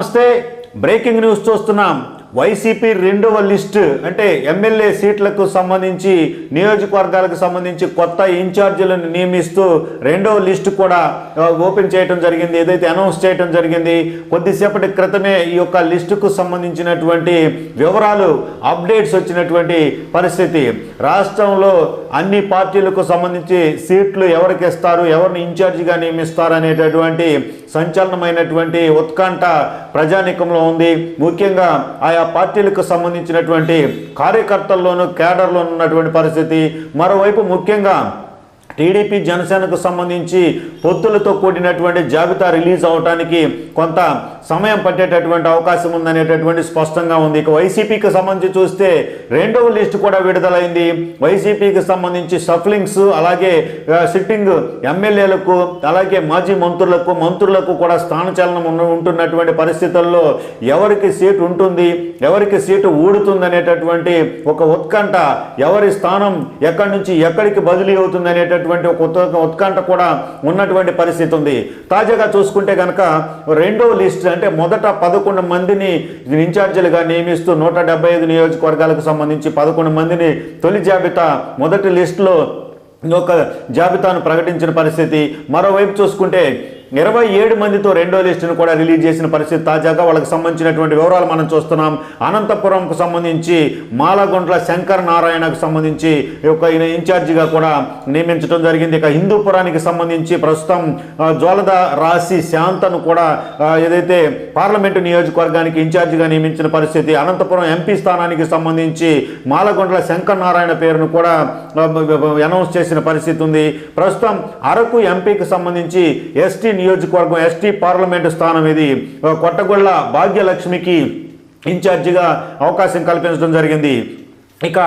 నమస్తే breaking news చూస్తున్నాం. YCP రెండవ లిస్టు అంటే ఎమ్మెల్యే సీట్లకు సంబంధించి నియోజకవర్గాలకు సంబంధించి కొత్త ఇన్ఛార్జీలను నియమిస్తూ రెండవ లిస్టు కూడా ఓపెన్ చేయడం జరిగింది, ఏదైతే అనౌన్స్ చేయడం జరిగింది. కొద్దిసేపటి క్రితమే ఈ యొక్క లిస్టుకు సంబంధించినటువంటి వివరాలు అప్డేట్స్ వచ్చినటువంటి పరిస్థితి. రాష్ట్రంలో అన్ని పార్టీలకు సంబంధించి సీట్లు ఎవరికి ఇస్తారు, ఎవరిని ఇన్ఛార్జిగా నియమిస్తారు అనేటటువంటి సంచలనమైనటువంటి ఉత్కంఠ ప్రజానీకంలో ఉంది. ముఖ్యంగా ఆయా పార్టీలకు సంబంధించినటువంటి కార్యకర్తల్లోనూ కేడర్లోనూ ఉన్నటువంటి పరిస్థితి. మరోవైపు ముఖ్యంగా టీడీపీ జనసేనకు సంబంధించి పొత్తులతో కూడినటువంటి జాబితా రిలీజ్ అవడానికి కొంత సమయం పట్టేటటువంటి అవకాశం ఉందనేటటువంటి స్పష్టంగా ఉంది. ఇక వైసీపీకి సంబంధించి చూస్తే రెండవ లిస్టు కూడా విడుదలైంది. వైసీపీకి సంబంధించి సఫ్లింగ్స్, అలాగే సిట్టింగ్ ఎమ్మెల్యేలకు, అలాగే మాజీ మంత్రులకు కూడా స్థానచలనం ఉంటున్నటువంటి పరిస్థితుల్లో ఎవరికి సీటు ఉంటుంది, ఎవరికి సీటు ఊడుతుంది అనేటటువంటి ఒక ఉత్కంఠ, ఎవరి స్థానం ఎక్కడి నుంచి ఎక్కడికి బదిలీ అవుతుంది అనేటటువంటి ఒక ఉత్కంఠ కూడా ఉన్నటువంటి పరిస్థితి ఉంది. తాజాగా చూసుకుంటే కనుక రెండో లిస్ట్ అంటే మొదట 11 మందిని ఇన్ఛార్జీలుగా నియమిస్తూ 175 నియోజకవర్గాలకు సంబంధించి 11 మందిని తొలి జాబితా మొదటి లిస్టులో ఒక జాబితాను ప్రకటించిన పరిస్థితి. మరోవైపు చూసుకుంటే 27 మందితో రెండో లిస్టును కూడా రిలీజ్ చేసిన పరిస్థితి. తాజాగా వాళ్ళకి సంబంధించినటువంటి వివరాలు మనం చూస్తున్నాం. అనంతపురంకు సంబంధించి మాలగుండ్ల శంకర్ నారాయణకు సంబంధించి ఒక ఇన్ఛార్జిగా కూడా నియమించడం జరిగింది. ఇక హిందూపురానికి సంబంధించి ప్రస్తుతం జ్వాలద రాశి శాంతను కూడా ఏదైతే పార్లమెంటు నియోజకవర్గానికి ఇన్ఛార్జిగా నియమించిన పరిస్థితి. అనంతపురం ఎంపీ స్థానానికి సంబంధించి మాలగుండ్ల శంకర్ నారాయణ పేరును కూడా అనౌన్స్ చేసిన పరిస్థితి ఉంది. ప్రస్తుతం అరకు ఎంపీకి సంబంధించి ఎస్టీ నియోజకవర్గం ఎస్టీ పార్లమెంటు స్థానం ఇది కొట్టగొళ్ళ భాగ్యలక్ష్మికి ఇన్ఛార్జిగా అవకాశం కల్పించడం జరిగింది. ఇక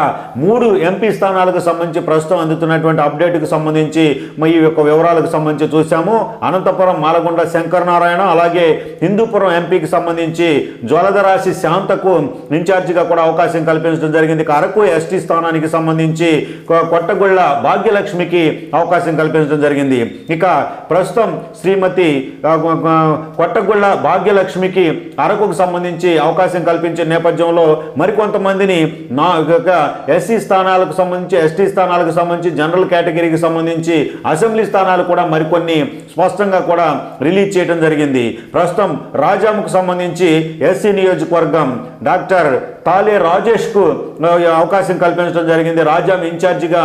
3 ఎంపీ స్థానాలకు సంబంధించి ప్రస్తుతం అందుతున్నటువంటి అప్డేట్కి సంబంధించి ఈ యొక్క వివరాలకు సంబంధించి చూసాము. అనంతపురం మాలగుండ శంకర్ నారాయణ, అలాగే హిందూపురం ఎంపీకి సంబంధించి జ్వలదరాశి శాంతకు ఇన్ఛార్జిగా కూడా అవకాశం కల్పించడం జరిగింది. ఇక అరకు ఎస్టీ స్థానానికి సంబంధించి కొట్టగొళ్ళ భాగ్యలక్ష్మికి అవకాశం కల్పించడం జరిగింది. ఇక ప్రస్తుతం శ్రీమతి కొట్టగొళ్ళ భాగ్యలక్ష్మికి అరకుకు సంబంధించి అవకాశం కల్పించే నేపథ్యంలో మరికొంతమందిని ఎస్సీ స్థానాలకు సంబంధించి, ఎస్టీ స్థానాలకు సంబంధించి, జనరల్ కేటగిరీకి సంబంధించి అసెంబ్లీ స్థానాలు కూడా మరికొన్ని స్పష్టంగా కూడా రిలీజ్ చేయడం జరిగింది. ప్రస్తుతం రాజాంకు సంబంధించి ఎస్సీ నియోజకవర్గం డాక్టర్ తాళే రాజేష్కు అవకాశం కల్పించడం జరిగింది. రాజాం ఇన్ఛార్జిగా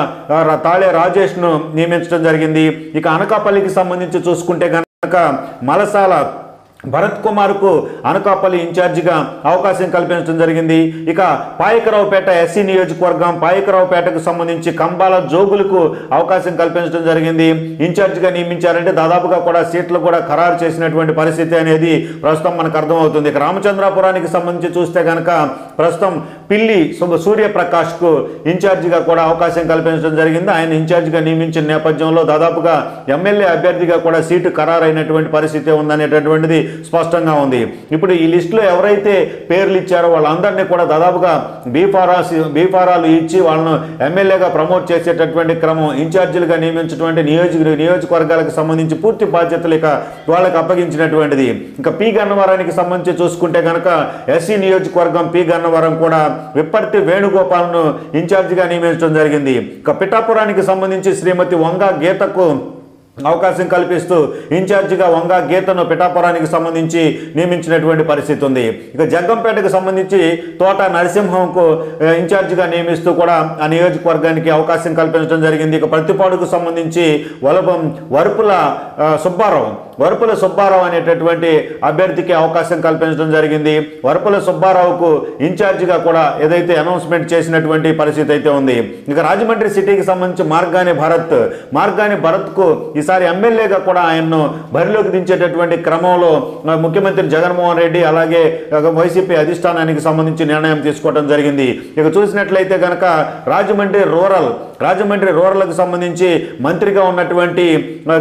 తాళే రాజేష్ను నియమించడం జరిగింది. ఇక అనకాపల్లికి సంబంధించి చూసుకుంటే కనుక మలసాల భరత్ కుమార్కు అనకాపల్లి ఇన్ఛార్జిగా అవకాశం కల్పించడం జరిగింది. ఇక పాయకరావుపేట ఎస్సీ నియోజకవర్గం పాయకరావుపేటకు సంబంధించి కంబాల జోగులకు అవకాశం కల్పించడం జరిగింది. ఇన్ఛార్జిగా నియమించారంటే దాదాపుగా కూడా సీట్లు కూడా ఖరారు చేసినటువంటి పరిస్థితి అనేది ప్రస్తుతం మనకు అర్థమవుతుంది. ఇక రామచంద్రాపురానికి సంబంధించి చూస్తే కనుక ప్రస్తుతం పిల్లి సూర్యప్రకాష్కు ఇన్ఛార్జిగా కూడా అవకాశం కల్పించడం జరిగింది. ఆయన ఇన్ఛార్జిగా నియమించిన నేపథ్యంలో దాదాపుగా ఎమ్మెల్యే అభ్యర్థిగా కూడా సీటు ఖరారైనటువంటి పరిస్థితి ఉందనేటటువంటిది స్పష్టంగా ఉంది. ఇప్పుడు ఈ లిస్టులో ఎవరైతే పేర్లు ఇచ్చారో వాళ్ళందరినీ కూడా దాదాపుగా బీఫారాలు ఇచ్చి వాళ్ళను ఎమ్మెల్యేగా ప్రమోట్ చేసేటటువంటి క్రమం, ఇన్ఛార్జీలుగా నియమించినటువంటి నియోజకవర్గాలకు సంబంధించి పూర్తి బాధ్యతలు ఇక వాళ్ళకి అప్పగించినటువంటిది. ఇంకా పి గన్నవరానికి సంబంధించి చూసుకుంటే కనుక ఎస్సీ నియోజకవర్గం పి గన్నవరం కూడా విప్పర్తి వేణుగోపాల్ను ఇన్ఛార్జిగా నియమించడం జరిగింది. ఇక పిఠాపురానికి సంబంధించి శ్రీమతి వంగా గీతకు అవకాశం కల్పిస్తూ ఇన్ఛార్జిగా వంగా గీతను పిఠాపురానికి సంబంధించి నియమించినటువంటి పరిస్థితి ఉంది. ఇక జగ్గంపేటకు సంబంధించి తోట నరసింహంకు ఇన్ఛార్జిగా నియమిస్తూ కూడా ఆ నియోజకవర్గానికి అవకాశం కల్పించడం జరిగింది. ఇక ప్రతిపాడుకు సంబంధించి వరుపుల సుబ్బారావు అనేటటువంటి అభ్యర్థికి అవకాశం కల్పించడం జరిగింది. వరుపుల సుబ్బారావుకు ఇన్ఛార్జిగా కూడా ఏదైతే అనౌన్స్మెంట్ చేసినటువంటి పరిస్థితి అయితే ఉంది. ఇక రాజమండ్రి సిటీకి సంబంధించి మార్గాని భరత్కు ఈసారి ఎమ్మెల్యేగా కూడా ఆయన్ను బరిలోకి దించేటటువంటి క్రమంలో ముఖ్యమంత్రి జగన్మోహన్ రెడ్డి అలాగే వైసీపీ అధిష్టానానికి సంబంధించి నిర్ణయం తీసుకోవడం జరిగింది. ఇక చూసినట్లయితే కనుక రాజమండ్రి రూరల్కు సంబంధించి మంత్రిగా ఉన్నటువంటి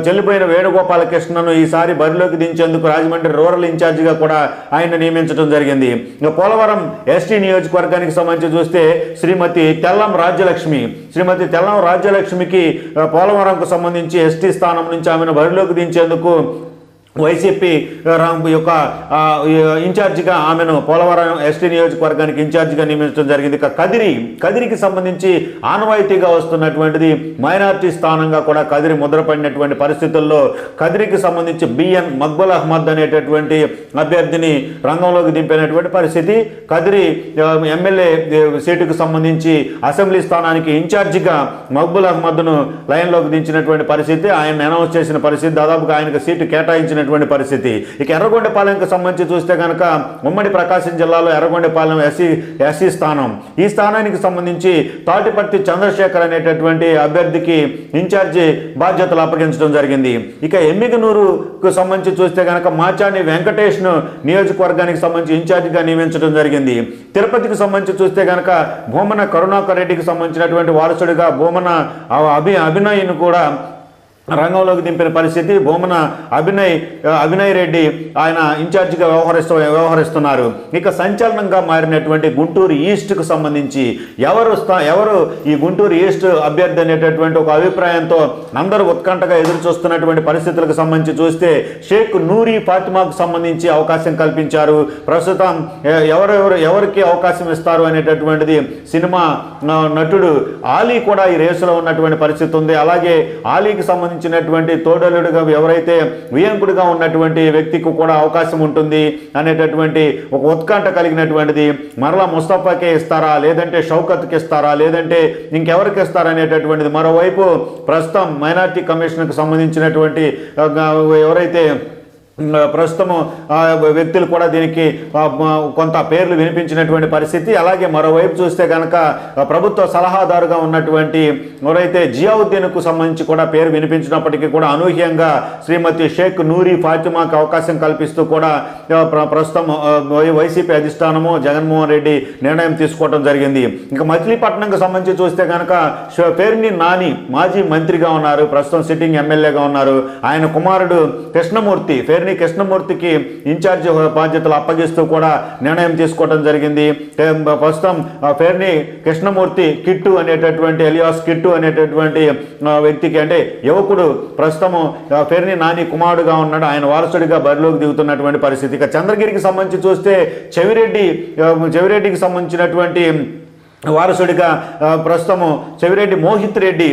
చెల్లిపోయిన వేణుగోపాలకృష్ణను ఈసారి బరిలోకి దించేందుకు రాజమండ్రి రూరల్ ఇన్ఛార్జిగా కూడా ఆయన నియమించడం జరిగింది. ఇక పోలవరం ఎస్టీ నియోజకవర్గానికి సంబంధించి చూస్తే శ్రీమతి తెల్లం రాజ్యలక్ష్మికి పోలవరంకు సంబంధించి ఎస్టీ స్థానం నుంచి ఆమెను బరిలోకి దించేందుకు వైసీపీ యొక్క ఇన్ఛార్జిగా ఆమెను పోలవరం ఎస్టీ నియోజకవర్గానికి ఇన్ఛార్జిగా నియమించడం జరిగింది. ఇక కదిరికి సంబంధించి ఆనవాయితీగా వస్తున్నటువంటిది మైనార్టీ స్థానంగా కూడా కదిరి ముద్రపడినటువంటి పరిస్థితుల్లో కదిరికి సంబంధించి బిఎన్ మక్బుల్ అహ్మద్ అనేటటువంటి అభ్యర్థిని రంగంలోకి దింపినటువంటి పరిస్థితి. కదిరి ఎమ్మెల్యే సీటుకు సంబంధించి అసెంబ్లీ స్థానానికి ఇన్ఛార్జిగా మక్బుల్ అహ్మద్ను లైన్లోకి దించినటువంటి పరిస్థితి. ఆయన అనౌన్స్ చేసిన పరిస్థితి, దాదాపుగా ఆయనకు సీటు కేటాయించిన పరిస్థితి. ఇక ఎర్రగొండపాలెంకి సంబంధించి చూస్తే కనుక ఉమ్మడి ప్రకాశం జిల్లాలో ఎర్రగొండపాలెం ఎస్సీ స్థానం, ఈ స్థానానికి సంబంధించి తాటిపర్తి చంద్రశేఖర్ అనేటటువంటి అభ్యర్థికి ఇన్ఛార్జి బాధ్యతలు అప్పగించడం జరిగింది. ఇక ఎమ్మిగనూరుకు సంబంధించి చూస్తే కనుక మాచాని వెంకటేష్ను నియోజకవర్గానికి సంబంధించి ఇన్ఛార్జిగా నియమించడం జరిగింది. తిరుపతికి సంబంధించి చూస్తే కనుక భూమన కరుణాకర్ రెడ్డికి సంబంధించినటువంటి వారసుడిగా భూమన అభినయ్ను కూడా రంగంలోకి దింపిన పరిస్థితి. భూమన అభినయ్ రెడ్డి ఆయన ఇన్ఛార్జిగా వ్యవహరిస్తున్నారు. ఇక సంచలనంగా మారినటువంటి గుంటూరు ఈస్ట్కు సంబంధించి ఎవరు ఈ గుంటూరు ఈస్ట్ అభ్యర్థి అనేటటువంటి ఒక అభిప్రాయంతో అందరూ ఉత్కంఠగా ఎదురు చూస్తున్నటువంటి పరిస్థితులకు సంబంధించి చూస్తే షేక్ నూరి ఫాతిమాకు సంబంధించి అవకాశం కల్పించారు. ప్రస్తుతం ఎవరికి అవకాశం ఇస్తారు అనేటటువంటిది సినిమా నటుడు ఆలీ కూడా ఈ రేసులో ఉన్నటువంటి పరిస్థితి ఉంది. అలాగే ఆలీకి సంబంధించి తోడలుడుగా ఎవరైతే వియంకుడిగా ఉన్నటువంటి వ్యక్తికి కూడా అవకాశం ఉంటుంది అనేటటువంటి ఒక ఉత్కంఠ కలిగినటువంటిది. మరలా ముస్తఫాకే ఇస్తారా, లేదంటే షౌకత్కి ఇస్తారా, లేదంటే ఇంకెవరికి ఇస్తారా అనేటటువంటిది. మరోవైపు ప్రస్తుతం మైనార్టీ కమిషన్కు సంబంధించినటువంటి ఎవరైతే ప్రస్తుతము వ్యక్తులు కూడా దీనికి కొంత పేర్లు వినిపించినటువంటి పరిస్థితి. అలాగే మరోవైపు చూస్తే కనుక ప్రభుత్వ సలహాదారుగా ఉన్నటువంటి ఎవరైతే జియావుద్దీన్కు సంబంధించి కూడా పేరు వినిపించినప్పటికీ కూడా అనూహ్యంగా శ్రీమతి షేక్ నూరి ఫాతిమాకు అవకాశం కల్పిస్తూ కూడా ప్రస్తుతం వైసీపీ అధిష్టానము జగన్మోహన్ రెడ్డి నిర్ణయం తీసుకోవడం జరిగింది. ఇంకా మచిలీపట్నంకు సంబంధించి చూస్తే కనుక పేర్ని నాని మాజీ మంత్రిగా ఉన్నారు, ప్రస్తుతం సిట్టింగ్ ఎమ్మెల్యేగా ఉన్నారు. ఆయన కుమారుడు కృష్ణమూర్తికి ఇన్ఛార్జి బాధ్యతలు అప్పగిస్తూ కూడా నిర్ణయం తీసుకోవడం జరిగింది. ప్రస్తుతం పేర్ని కృష్ణమూర్తి కిట్టు అనేటటువంటి వ్యక్తికి, అంటే యువకుడు ప్రస్తుతం పేర్ని నాని కుమారుడుగా ఉన్నాడు, ఆయన వారసుడిగా బరిలోకి దిగుతున్నటువంటి పరిస్థితి. ఇక చంద్రగిరికి సంబంధించి చూస్తే చెవిరెడ్డికి సంబంధించినటువంటి వారసుడిగా ప్రస్తుతము చెవిరెడ్డి మోహిత్ రెడ్డి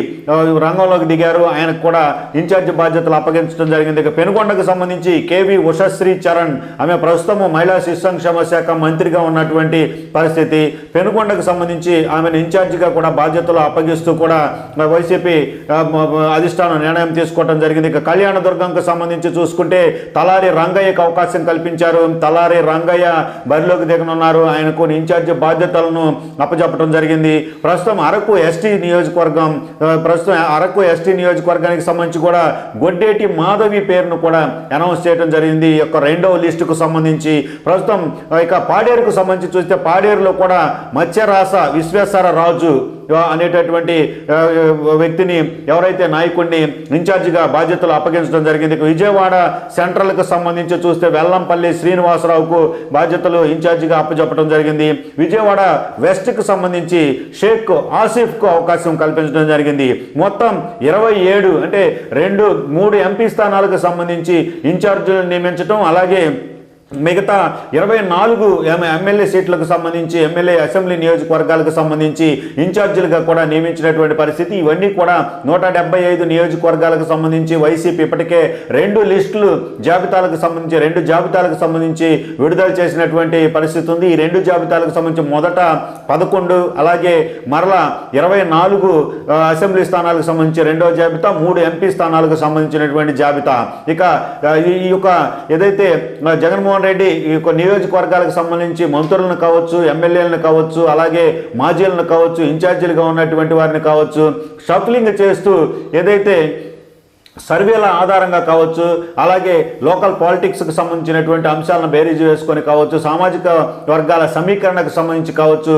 రంగంలోకి దిగారు. ఆయనకు కూడా ఇన్ఛార్జి బాధ్యతలు అప్పగించడం జరిగింది. ఇక పెనుగొండకు సంబంధించి కేవి ఉషశ్రీ చరణ్, ఆమె ప్రస్తుతము మహిళా శిశు సంక్షేమ శాఖ మంత్రిగా ఉన్నటువంటి పరిస్థితి. పెనుగొండకు సంబంధించి ఆమెను ఇన్ఛార్జిగా కూడా బాధ్యతలు అప్పగిస్తూ కూడా వైసీపీ అధిష్టానం నిర్ణయం తీసుకోవడం జరిగింది. ఇక కళ్యాణదుర్గంకు సంబంధించి చూసుకుంటే తలారి రంగయ్యకు అవకాశం కల్పించారు. తలారి రంగయ్య బరిలోకి దిగనున్నారు. ఆయనకు ఇన్ఛార్జి బాధ్యతలను అప్పచెప్పడం జరిగింది. ప్రస్తుతం అరకు ఎస్టీ నియోజకవర్గానికి సంబంధించి కూడా గొడ్డేటి మాధవి పేరును కూడా అనౌన్స్ చేయడం జరిగింది. ఈ యొక్క రెండవ లిస్టుకు సంబంధించి ప్రస్తుతం ఇక పాడేరుకు సంబంధించి చూస్తే పాడేరులో కూడా మత్స్యరాస విశ్వేశ్వర రాజు అనేటటువంటి వ్యక్తిని ఎవరైతే నాయకుడిని ఇన్ఛార్జిగా బాధ్యతలు అప్పగించడం జరిగింది. విజయవాడ సెంట్రల్కు సంబంధించి చూస్తే వెల్లంపల్లి శ్రీనివాసరావుకు బాధ్యతలు ఇన్ఛార్జిగా అప్పచెప్పడం జరిగింది. విజయవాడ వెస్ట్కు సంబంధించి షేక్ ఆసిఫ్కు అవకాశం కల్పించడం జరిగింది. మొత్తం 27 అంటే 3 ఎంపీ స్థానాలకు సంబంధించి ఇన్ఛార్జీలను నియమించడం, అలాగే మిగతా 24 ఎమ్మెల్యే సీట్లకు సంబంధించి ఎమ్మెల్యే అసెంబ్లీ నియోజకవర్గాలకు సంబంధించి ఇన్ఛార్జీలుగా కూడా నియమించినటువంటి పరిస్థితి. ఇవన్నీ కూడా 175 నియోజకవర్గాలకు సంబంధించి వైసీపీ ఇప్పటికే 2 జాబితాలకు సంబంధించి విడుదల చేసినటువంటి పరిస్థితి ఉంది. ఈ 2 జాబితాలకు సంబంధించి మొదట 11, అలాగే మరలా 24 అసెంబ్లీ స్థానాలకు సంబంధించి రెండవ జాబితా, 3 ఎంపీ స్థానాలకు సంబంధించినటువంటి జాబితా. ఇక ఈ యొక్క ఏదైతే జగన్మోహన్ రెడ్డి ఈ నియోజకవర్గాలకు సంబంధించి మంత్రులను కావచ్చు, ఎమ్మెల్యేలను కావచ్చు, అలాగే మాజీలను కావచ్చు, ఇన్ఛార్జీలుగా ఉన్నటువంటి వారిని కావచ్చు షఫ్లింగ్ చేస్తూ ఏదైతే సర్వేల ఆధారంగా కావచ్చు, అలాగే లోకల్ పాలిటిక్స్కి సంబంధించినటువంటి అంశాలను బేరీజు వేసుకొని కావచ్చు, సామాజిక వర్గాల సమీకరణకు సంబంధించి కావచ్చు,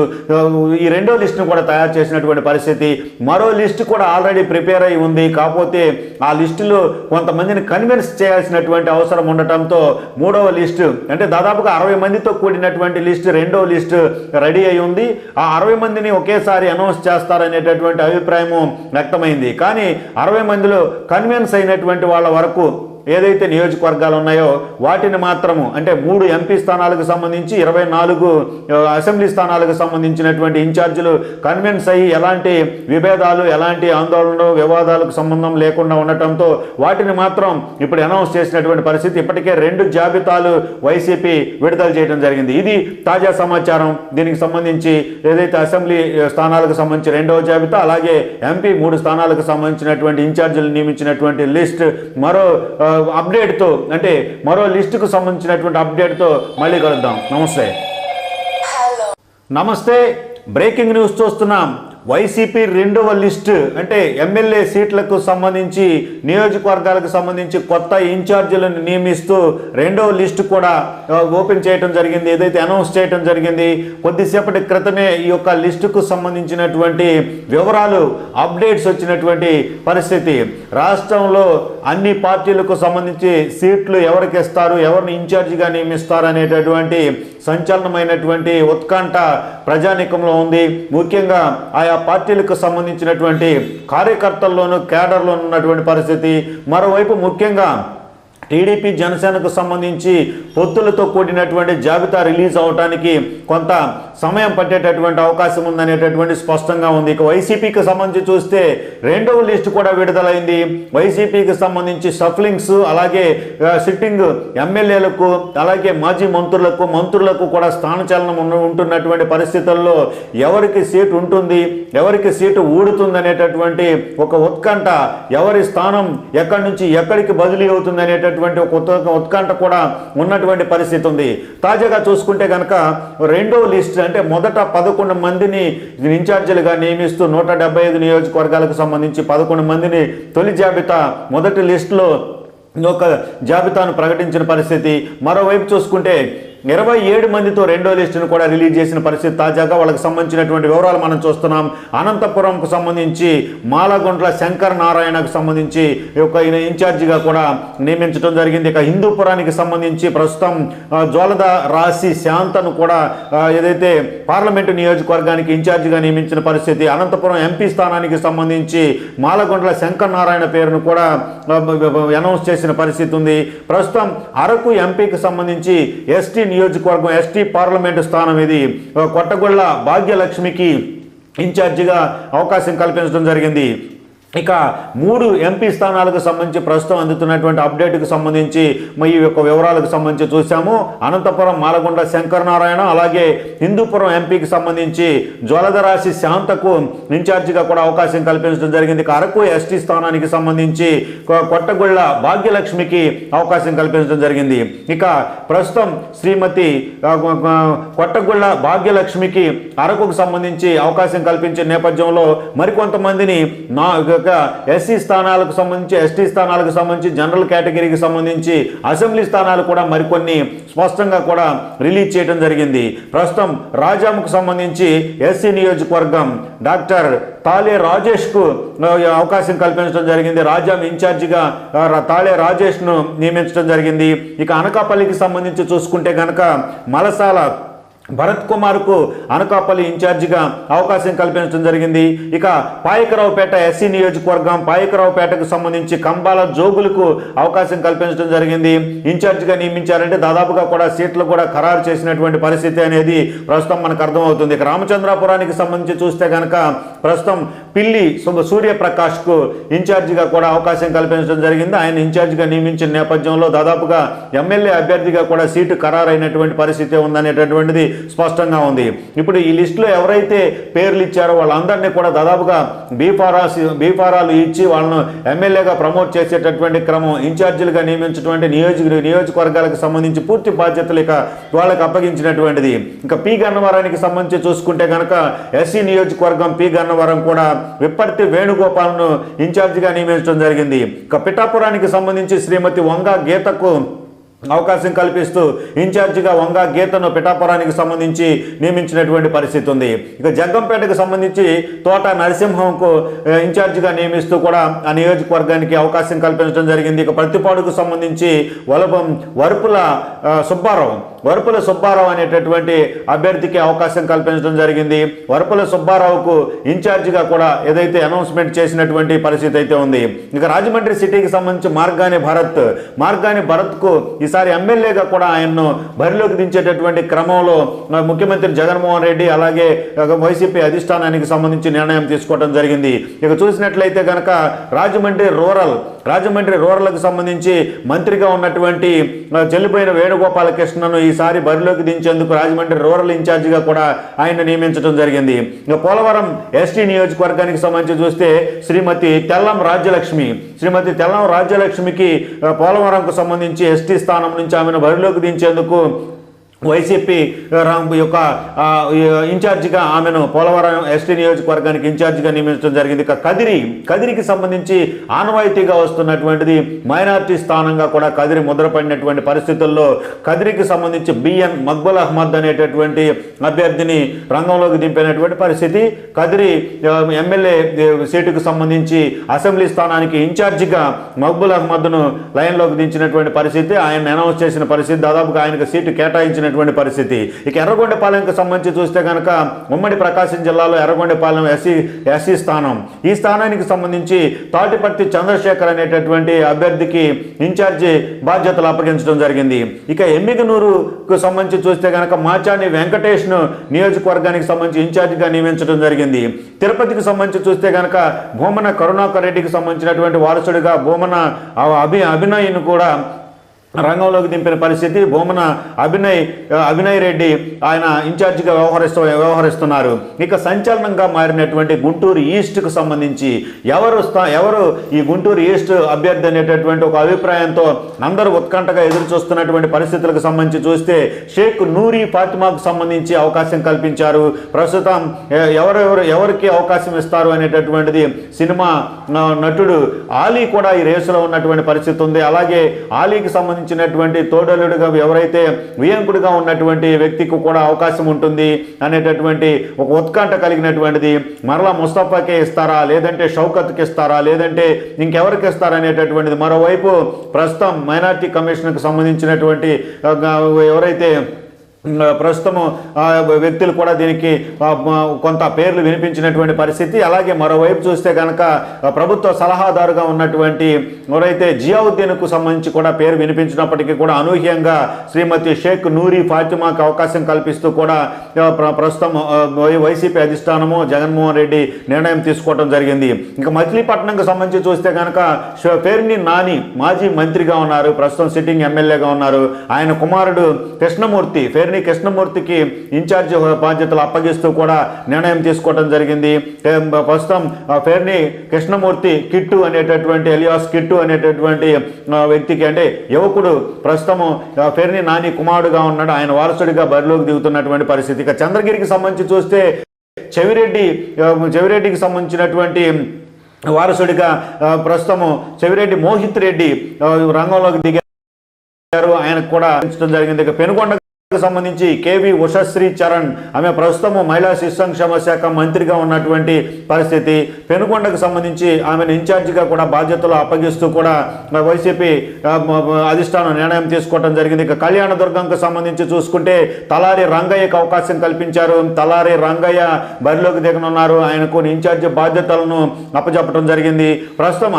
ఈ రెండో లిస్టును కూడా తయారు చేసినటువంటి పరిస్థితి. మరో లిస్టు కూడా ఆల్రెడీ ప్రిపేర్ అయి ఉంది. కాకపోతే ఆ లిస్టులో కొంతమందిని కన్విన్స్ చేయాల్సినటువంటి అవసరం ఉండటంతో మూడవ లిస్టు, అంటే దాదాపుగా 60 మందితో కూడినటువంటి లిస్టు, రెండవ లిస్టు రెడీ అయి ఉంది. ఆ 60 మందిని ఒకేసారి అనౌన్స్ చేస్తారనేటటువంటి అభిప్రాయము వ్యక్తమైంది. కానీ 60 మందిలో కన్విన్స్ అయినటువంటి వాళ్ళ వరకు ఏదైతే నియోజకవర్గాలు ఉన్నాయో వాటిని మాత్రము అంటే 3 ఎంపీ స్థానాలకు సంబంధించి 24 అసెంబ్లీ స్థానాలకు సంబంధించినటువంటి ఇన్ఛార్జీలు కన్విన్స్ అయ్యి ఎలాంటి విభేదాలు ఎలాంటి ఆందోళనలు వివాదాలకు సంబంధం లేకుండా ఉండటంతో వాటిని మాత్రం ఇప్పుడు అనౌన్స్ చేసినటువంటి పరిస్థితి. ఇప్పటికే 2 జాబితాలు వైసీపీ విడుదల చేయడం జరిగింది. ఇది తాజా సమాచారం. దీనికి సంబంధించి ఏదైతే అసెంబ్లీ స్థానాలకు సంబంధించి 2వ జాబితా అలాగే ఎంపీ 3 స్థానాలకు సంబంధించినటువంటి ఇన్ఛార్జీలు నియమించినటువంటి లిస్ట్ మరో అప్డేట్తో అంటే మరో లిస్టుకు సంబంధించినటువంటి అప్డేట్తో మళ్ళీ కలుద్దాం. నమస్తే. బ్రేకింగ్ న్యూస్ చూస్తున్నాం. వైసీపీ 2వ లిస్టు అంటే ఎమ్మెల్యే సీట్లకు సంబంధించి నియోజకవర్గాలకు సంబంధించి కొత్త ఇన్ఛార్జీలను నియమిస్తూ 2వ లిస్టు కూడా ఓపెన్ చేయడం జరిగింది. ఏదైతే అనౌన్స్ చేయడం జరిగింది కొద్దిసేపటి క్రితమే ఈ యొక్క లిస్టుకు సంబంధించినటువంటి వివరాలు అప్డేట్స్ వచ్చినటువంటి పరిస్థితి. రాష్ట్రంలో అన్ని పార్టీలకు సంబంధించి సీట్లు ఎవరికి ఇస్తారు ఎవరిని ఇన్ఛార్జిగా నియమిస్తారు అనేటటువంటి సంచలనమైనటువంటి ఉత్కంఠ ప్రజానీకంలో ఉంది. ముఖ్యంగా ఆయా పార్టీలకు సంబంధించినటువంటి కార్యకర్తల్లోనూ కేడర్లోనూ ఉన్నటువంటి పరిస్థితి. మరోవైపు ముఖ్యంగా టీడీపీ జనసేనకు సంబంధించి పొత్తులతో కూడినటువంటి జాబితా రిలీజ్ అవడానికి కొంత సమయం పట్టేటటువంటి అవకాశం ఉందనేటటువంటి స్పష్టంగా ఉంది. ఇక వైసీపీకి సంబంధించి చూస్తే 2వ లిస్టు కూడా విడుదలైంది. వైసీపీకి సంబంధించి షఫ్లింగ్స్ అలాగే సిట్టింగ్ ఎమ్మెల్యేలకు అలాగే మాజీ మంత్రులకు కూడా స్థానచలనం ఉంటున్నటువంటి పరిస్థితుల్లో ఎవరికి సీటు ఉంటుంది ఎవరికి సీటు ఊడుతుంది అనేటటువంటి ఒక ఉత్కంఠ, ఎవరి స్థానం ఎక్కడి నుంచి ఎక్కడికి బదిలీ అవుతుంది అనేటటువంటి ఒక ఉత్కంఠ కూడా ఉన్నటువంటి పరిస్థితి ఉంది. తాజాగా చూసుకుంటే కనుక 2వ లిస్ట్ అంటే మొదట 11 మందిని ఇన్ఛార్జీలుగా నియమిస్తూ 175 నియోజకవర్గాలకు సంబంధించి 11 మందిని తొలి జాబితా మొదటి లిస్టులో ఒక జాబితాను ప్రకటించిన పరిస్థితి. మరోవైపు చూసుకుంటే 27 మందితో 2వ లిస్టును కూడా రిలీజ్ చేసిన పరిస్థితి. తాజాగా వాళ్ళకి సంబంధించినటువంటి వివరాలు మనం చూస్తున్నాం. అనంతపురంకు సంబంధించి మాలగుంట్ల శంకర్ నారాయణకు సంబంధించి ఒక ఇన్ఛార్జిగా కూడా నియమించడం జరిగింది. ఇక హిందూపురానికి సంబంధించి ప్రస్తుతం జ్వాలద రాశి శాంతను కూడా ఏదైతే పార్లమెంటు నియోజకవర్గానికి ఇన్ఛార్జిగా నియమించిన పరిస్థితి. అనంతపురం ఎంపీ స్థానానికి సంబంధించి మాలగుంట్ల శంకర్ నారాయణ పేరును కూడా అనౌన్స్ చేసిన పరిస్థితి ఉంది. ప్రస్తుతం అరకు ఎంపీకి సంబంధించి ఎస్టీ నియోజకవర్గం ఎస్టీ పార్లమెంటు స్థానం ఇది కొట్టగొళ్ళ భాగ్యలక్ష్మికి ఇన్ఛార్జిగా అవకాశం కల్పించడం జరిగింది. ఇక 3 ఎంపీ స్థానాలకు సంబంధించి ప్రస్తుతం అందుతున్నటువంటి అప్డేట్కి సంబంధించి ఈ యొక్క వివరాలకు సంబంధించి చూసాము. అనంతపురం మాలగుండ శంకర్ నారాయణ అలాగే హిందూపురం ఎంపీకి సంబంధించి జ్వలదరాశి శాంతకు ఇన్ఛార్జిగా కూడా అవకాశం కల్పించడం జరిగింది. అరకు ఎస్టీ స్థానానికి సంబంధించి కొట్టగొళ్ళ భాగ్యలక్ష్మికి అవకాశం కల్పించడం జరిగింది. ఇక ప్రస్తుతం శ్రీమతి కొట్టగొళ్ళ భాగ్యలక్ష్మికి అరకుకు సంబంధించి అవకాశం కల్పించే నేపథ్యంలో మరికొంతమందిని ఎస్సీ స్థానాలకు సంబంధించి ఎస్టీ స్థానాలకు సంబంధించి జనరల్ కేటగిరీకి సంబంధించి అసెంబ్లీ స్థానాలు కూడా మరికొన్ని స్పష్టంగా కూడా రిలీజ్ చేయడం జరిగింది. ప్రస్తుతం రాజాముకు సంబంధించి ఎస్సీ నియోజకవర్గం డాక్టర్ తాళే రాజేష్కు అవకాశం కల్పించడం జరిగింది. రాజాం ఇన్ఛార్జిగా తాళే రాజేష్ను నియమించడం జరిగింది. ఇక అనకాపల్లికి సంబంధించి చూసుకుంటే కనుక మలసాల భరత్ కుమార్కు అనకాపల్లి ఇన్ఛార్జిగా అవకాశం కల్పించడం జరిగింది. ఇక పాయకరావుపేట ఎస్సీ నియోజకవర్గం పాయకరావుపేటకు సంబంధించి కంబాల జోగులకు అవకాశం కల్పించడం జరిగింది. ఇన్ఛార్జిగా నియమించారంటే దాదాపుగా కూడా సీట్లు కూడా ఖరారు చేసినటువంటి పరిస్థితి అనేది ప్రస్తుతం మనకు అర్థమవుతుంది. ఇక రామచంద్రాపురానికి సంబంధించి చూస్తే కనుక ప్రస్తుతం పిల్లి సూర్యప్రకాష్కు ఇన్ఛార్జిగా కూడా అవకాశం కల్పించడం జరిగింది. ఆయన ఇన్ఛార్జిగా నియమించిన నేపథ్యంలో దాదాపుగా ఎమ్మెల్యే అభ్యర్థిగా కూడా సీటు ఖరారైనటువంటి పరిస్థితి ఉందనేటటువంటిది స్పష్టంగా ఉంది. ఇప్పుడు ఈ లిస్టులో ఎవరైతే పేర్లు ఇచ్చారో వాళ్ళందరినీ కూడా దాదాపుగా బీఫారాలు ఇచ్చి వాళ్ళను ఎమ్మెల్యేగా ప్రమోట్ చేసేటటువంటి క్రమం, ఇన్ఛార్జీలుగా నియమించినటువంటి నియోజకవర్గాలకు సంబంధించి పూర్తి బాధ్యతలు ఇక వాళ్ళకి అప్పగించినటువంటిది. ఇంకా పి గన్నవరానికి సంబంధించి చూసుకుంటే కనుక ఎస్సీ నియోజకవర్గం పి గన్నవరం కూడా విప్పర్తి వేణుగోపాల్ను ఇన్ఛార్జిగా నియమించడం జరిగింది. ఇక పిఠాపురానికి సంబంధించి శ్రీమతి వంగ గీతకు అవకాశం కల్పిస్తూ ఇన్ఛార్జిగా వంగ గీతను పిఠాపురానికి సంబంధించి నియమించినటువంటి పరిస్థితి ఉంది. ఇక జగ్గంపేటకు సంబంధించి తోట నరసింహంకు ఇన్ఛార్జిగా నియమిస్తూ కూడా ఆ నియోజకవర్గానికి అవకాశం కల్పించడం జరిగింది. ఇక ప్రతిపాడుకు సంబంధించి వరుపుల సుబ్బారావు అనేటటువంటి అభ్యర్థికి అవకాశం కల్పించడం జరిగింది. వరుపుల సుబ్బారావుకు ఇన్ఛార్జిగా కూడా ఏదైతే అనౌన్స్మెంట్ చేసినటువంటి పరిస్థితి అయితే ఉంది. ఇక రాజమండ్రి సిటీకి సంబంధించి మార్గాని భరత్కు ఈసారి ఎమ్మెల్యేగా కూడా ఆయన్ను బరిలోకి దించేటటువంటి క్రమంలో ముఖ్యమంత్రి జగన్మోహన్ రెడ్డి అలాగే వైసీపీ అధిష్టానానికి సంబంధించి నిర్ణయం తీసుకోవడం జరిగింది. ఇక చూసినట్లయితే కనుక రాజమండ్రి రూరల్కి సంబంధించి మంత్రిగా ఉన్నటువంటి చెల్లిపోయిన వేణుగోపాలకృష్ణను ఈసారి బరిలోకి దించేందుకు రాజమండ్రి రూరల్ ఇన్ఛార్జిగా కూడా ఆయన నియమించడం జరిగింది. ఇక పోలవరం ఎస్టీ నియోజకవర్గానికి సంబంధించి చూస్తే శ్రీమతి తెల్లం రాజ్యలక్ష్మికి పోలవరంకు సంబంధించి ఎస్టీ స్థానం నుంచి ఆమెను బరిలోకి దించేందుకు వైసీపీ యొక్క ఇన్ఛార్జిగా ఆమెను పోలవరం ఎస్టీ నియోజకవర్గానికి ఇన్ఛార్జిగా నియమించడం జరిగింది. ఇక కదిరికి సంబంధించి ఆనవాయితీగా వస్తున్నటువంటిది మైనార్టీ స్థానంగా కూడా కదిరి ముద్రపడినటువంటి పరిస్థితుల్లో కదిరికి సంబంధించి బిఎన్ మక్బుల్ అహ్మద్ అనేటటువంటి అభ్యర్థిని రంగంలోకి దింపినటువంటి పరిస్థితి. కదిరి ఎమ్మెల్యే సీటుకు సంబంధించి అసెంబ్లీ స్థానానికి ఇన్ఛార్జిగా మక్బుల్ అహ్మద్ను లైన్లోకి దించినటువంటి పరిస్థితి. ఆయన అనౌన్స్ చేసిన పరిస్థితి, దాదాపుగా ఆయనకు సీటు కేటాయించిన పరిస్థితి. ఇక ఎర్రగొండపాలెంకి సంబంధించి చూస్తే కనుక ఉమ్మడి ప్రకాశం జిల్లాలో ఎర్రగొండపాలెం ఎస్సీ స్థానం, ఈ స్థానానికి సంబంధించి తాటిపర్తి చంద్రశేఖర్ అనేటటువంటి అభ్యర్థికి ఇన్ఛార్జి బాధ్యతలు అప్పగించడం జరిగింది. ఇక ఎమ్మిగనూరుకు సంబంధించి చూస్తే కనుక మాచాని వెంకటేష్ను నియోజకవర్గానికి సంబంధించి ఇన్ఛార్జిగా నియమించడం జరిగింది. తిరుపతికి సంబంధించి చూస్తే కనుక భూమన కరుణాకర్ రెడ్డికి సంబంధించినటువంటి వారసుడిగా భూమన అభినయ్ను కూడా రంగంలోకి దింపిన పరిస్థితి. భూమన అభినయ్ రెడ్డి ఆయన ఇన్ఛార్జిగా వ్యవహరిస్తున్నారు. ఇక సంచలనంగా మారినటువంటి గుంటూరు ఈస్ట్కు సంబంధించి ఎవరు ఈ గుంటూరు ఈస్ట్ అభ్యర్థి అనేటటువంటి ఒక అభిప్రాయంతో అందరూ ఉత్కంఠగా ఎదురు చూస్తున్నటువంటి పరిస్థితులకు సంబంధించి చూస్తే షేక్ నూరి ఫాతిమాకు సంబంధించి అవకాశం కల్పించారు. ప్రస్తుతం ఎవరికి అవకాశం ఇస్తారు అనేటటువంటిది సినిమా నటుడు ఆలీ కూడా ఈ రేసులో ఉన్నటువంటి పరిస్థితి ఉంది. అలాగే ఆలీకి సంబంధించి తోడలుడుగా ఎవరైతే వియంకుడిగా ఉన్నటువంటి వ్యక్తికి కూడా అవకాశం ఉంటుంది అనేటటువంటి ఒక ఉత్కంఠ కలిగినటువంటిది. మరలా ముస్తఫాకే ఇస్తారా, లేదంటే షౌకత్కి ఇస్తారా, లేదంటే ఇంకెవరికి ఇస్తారా అనేటటువంటిది. మరోవైపు ప్రస్తుతం మైనార్టీ కమిషన్కు సంబంధించినటువంటి ఎవరైతే ప్రస్తుతం వ్యక్తులు కూడా దీనికి కొంత పేర్లు వినిపించినటువంటి పరిస్థితి. అలాగే మరోవైపు చూస్తే కనుక ప్రభుత్వ సలహాదారుగా ఉన్నటువంటి ఎవరైతే జియావుద్దీన్కు సంబంధించి కూడా పేరు వినిపించినప్పటికీ కూడా అనూహ్యంగా శ్రీమతి షేక్ నూరి ఫాతిమాకి అవకాశం కల్పిస్తూ కూడా ప్రస్తుతం వైసీపీ అధిష్టానము జగన్మోహన్ రెడ్డి నిర్ణయం తీసుకోవడం జరిగింది. ఇంకా మచిలీపట్నంకు సంబంధించి చూస్తే కనుక పేర్ని నాని మాజీ మంత్రిగా ఉన్నారు, ప్రస్తుతం సిట్టింగ్ ఎమ్మెల్యేగా ఉన్నారు. ఆయన కుమారుడు కృష్ణమూర్తికి ఇన్ఛార్జి బాధ్యతలు అప్పగిస్తూ కూడా నిర్ణయం తీసుకోవడం జరిగింది. ప్రస్తుతం పేర్ని కృష్ణమూర్తి కిట్టు అనేటటువంటి వ్యక్తికి, అంటే యువకుడు ప్రస్తుతం పేర్ని నాని కుమారుడుగా ఉన్నాడు, ఆయన వారసుడిగా బరిలోకి దిగుతున్నటువంటి పరిస్థితి. ఇక చంద్రగిరికి సంబంధించి చూస్తే చెవిరెడ్డికి సంబంధించినటువంటి వారసుడిగా ప్రస్తుతం చెవిరెడ్డి మోహిత్ రెడ్డి రంగంలోకి దిగారు, ఆయనకు కూడా జరిగింది. ఇక పెనుగొండ సంబంధించి కేవి ఉషశ్రీ చరణ్, ఆమె ప్రస్తుతం మహిళా శిశు సంక్షేమ శాఖ మంత్రిగా ఉన్నటువంటి పరిస్థితి. పెనుగొండకు సంబంధించి ఆమెను ఇన్ఛార్జిగా కూడా బాధ్యతలు అప్పగిస్తూ కూడా వైసీపీ అధిష్టానం నిర్ణయం తీసుకోవడం జరిగింది. ఇక కళ్యాణదుర్గంకు సంబంధించి చూసుకుంటే తలారి రంగయ్యకు అవకాశం కల్పించారు. తలారి రంగయ్య బరిలోకి దిగనున్నారు, ఆయనకు ఇన్ఛార్జి బాధ్యతలను అప్పచెప్పడం జరిగింది. ప్రస్తుతం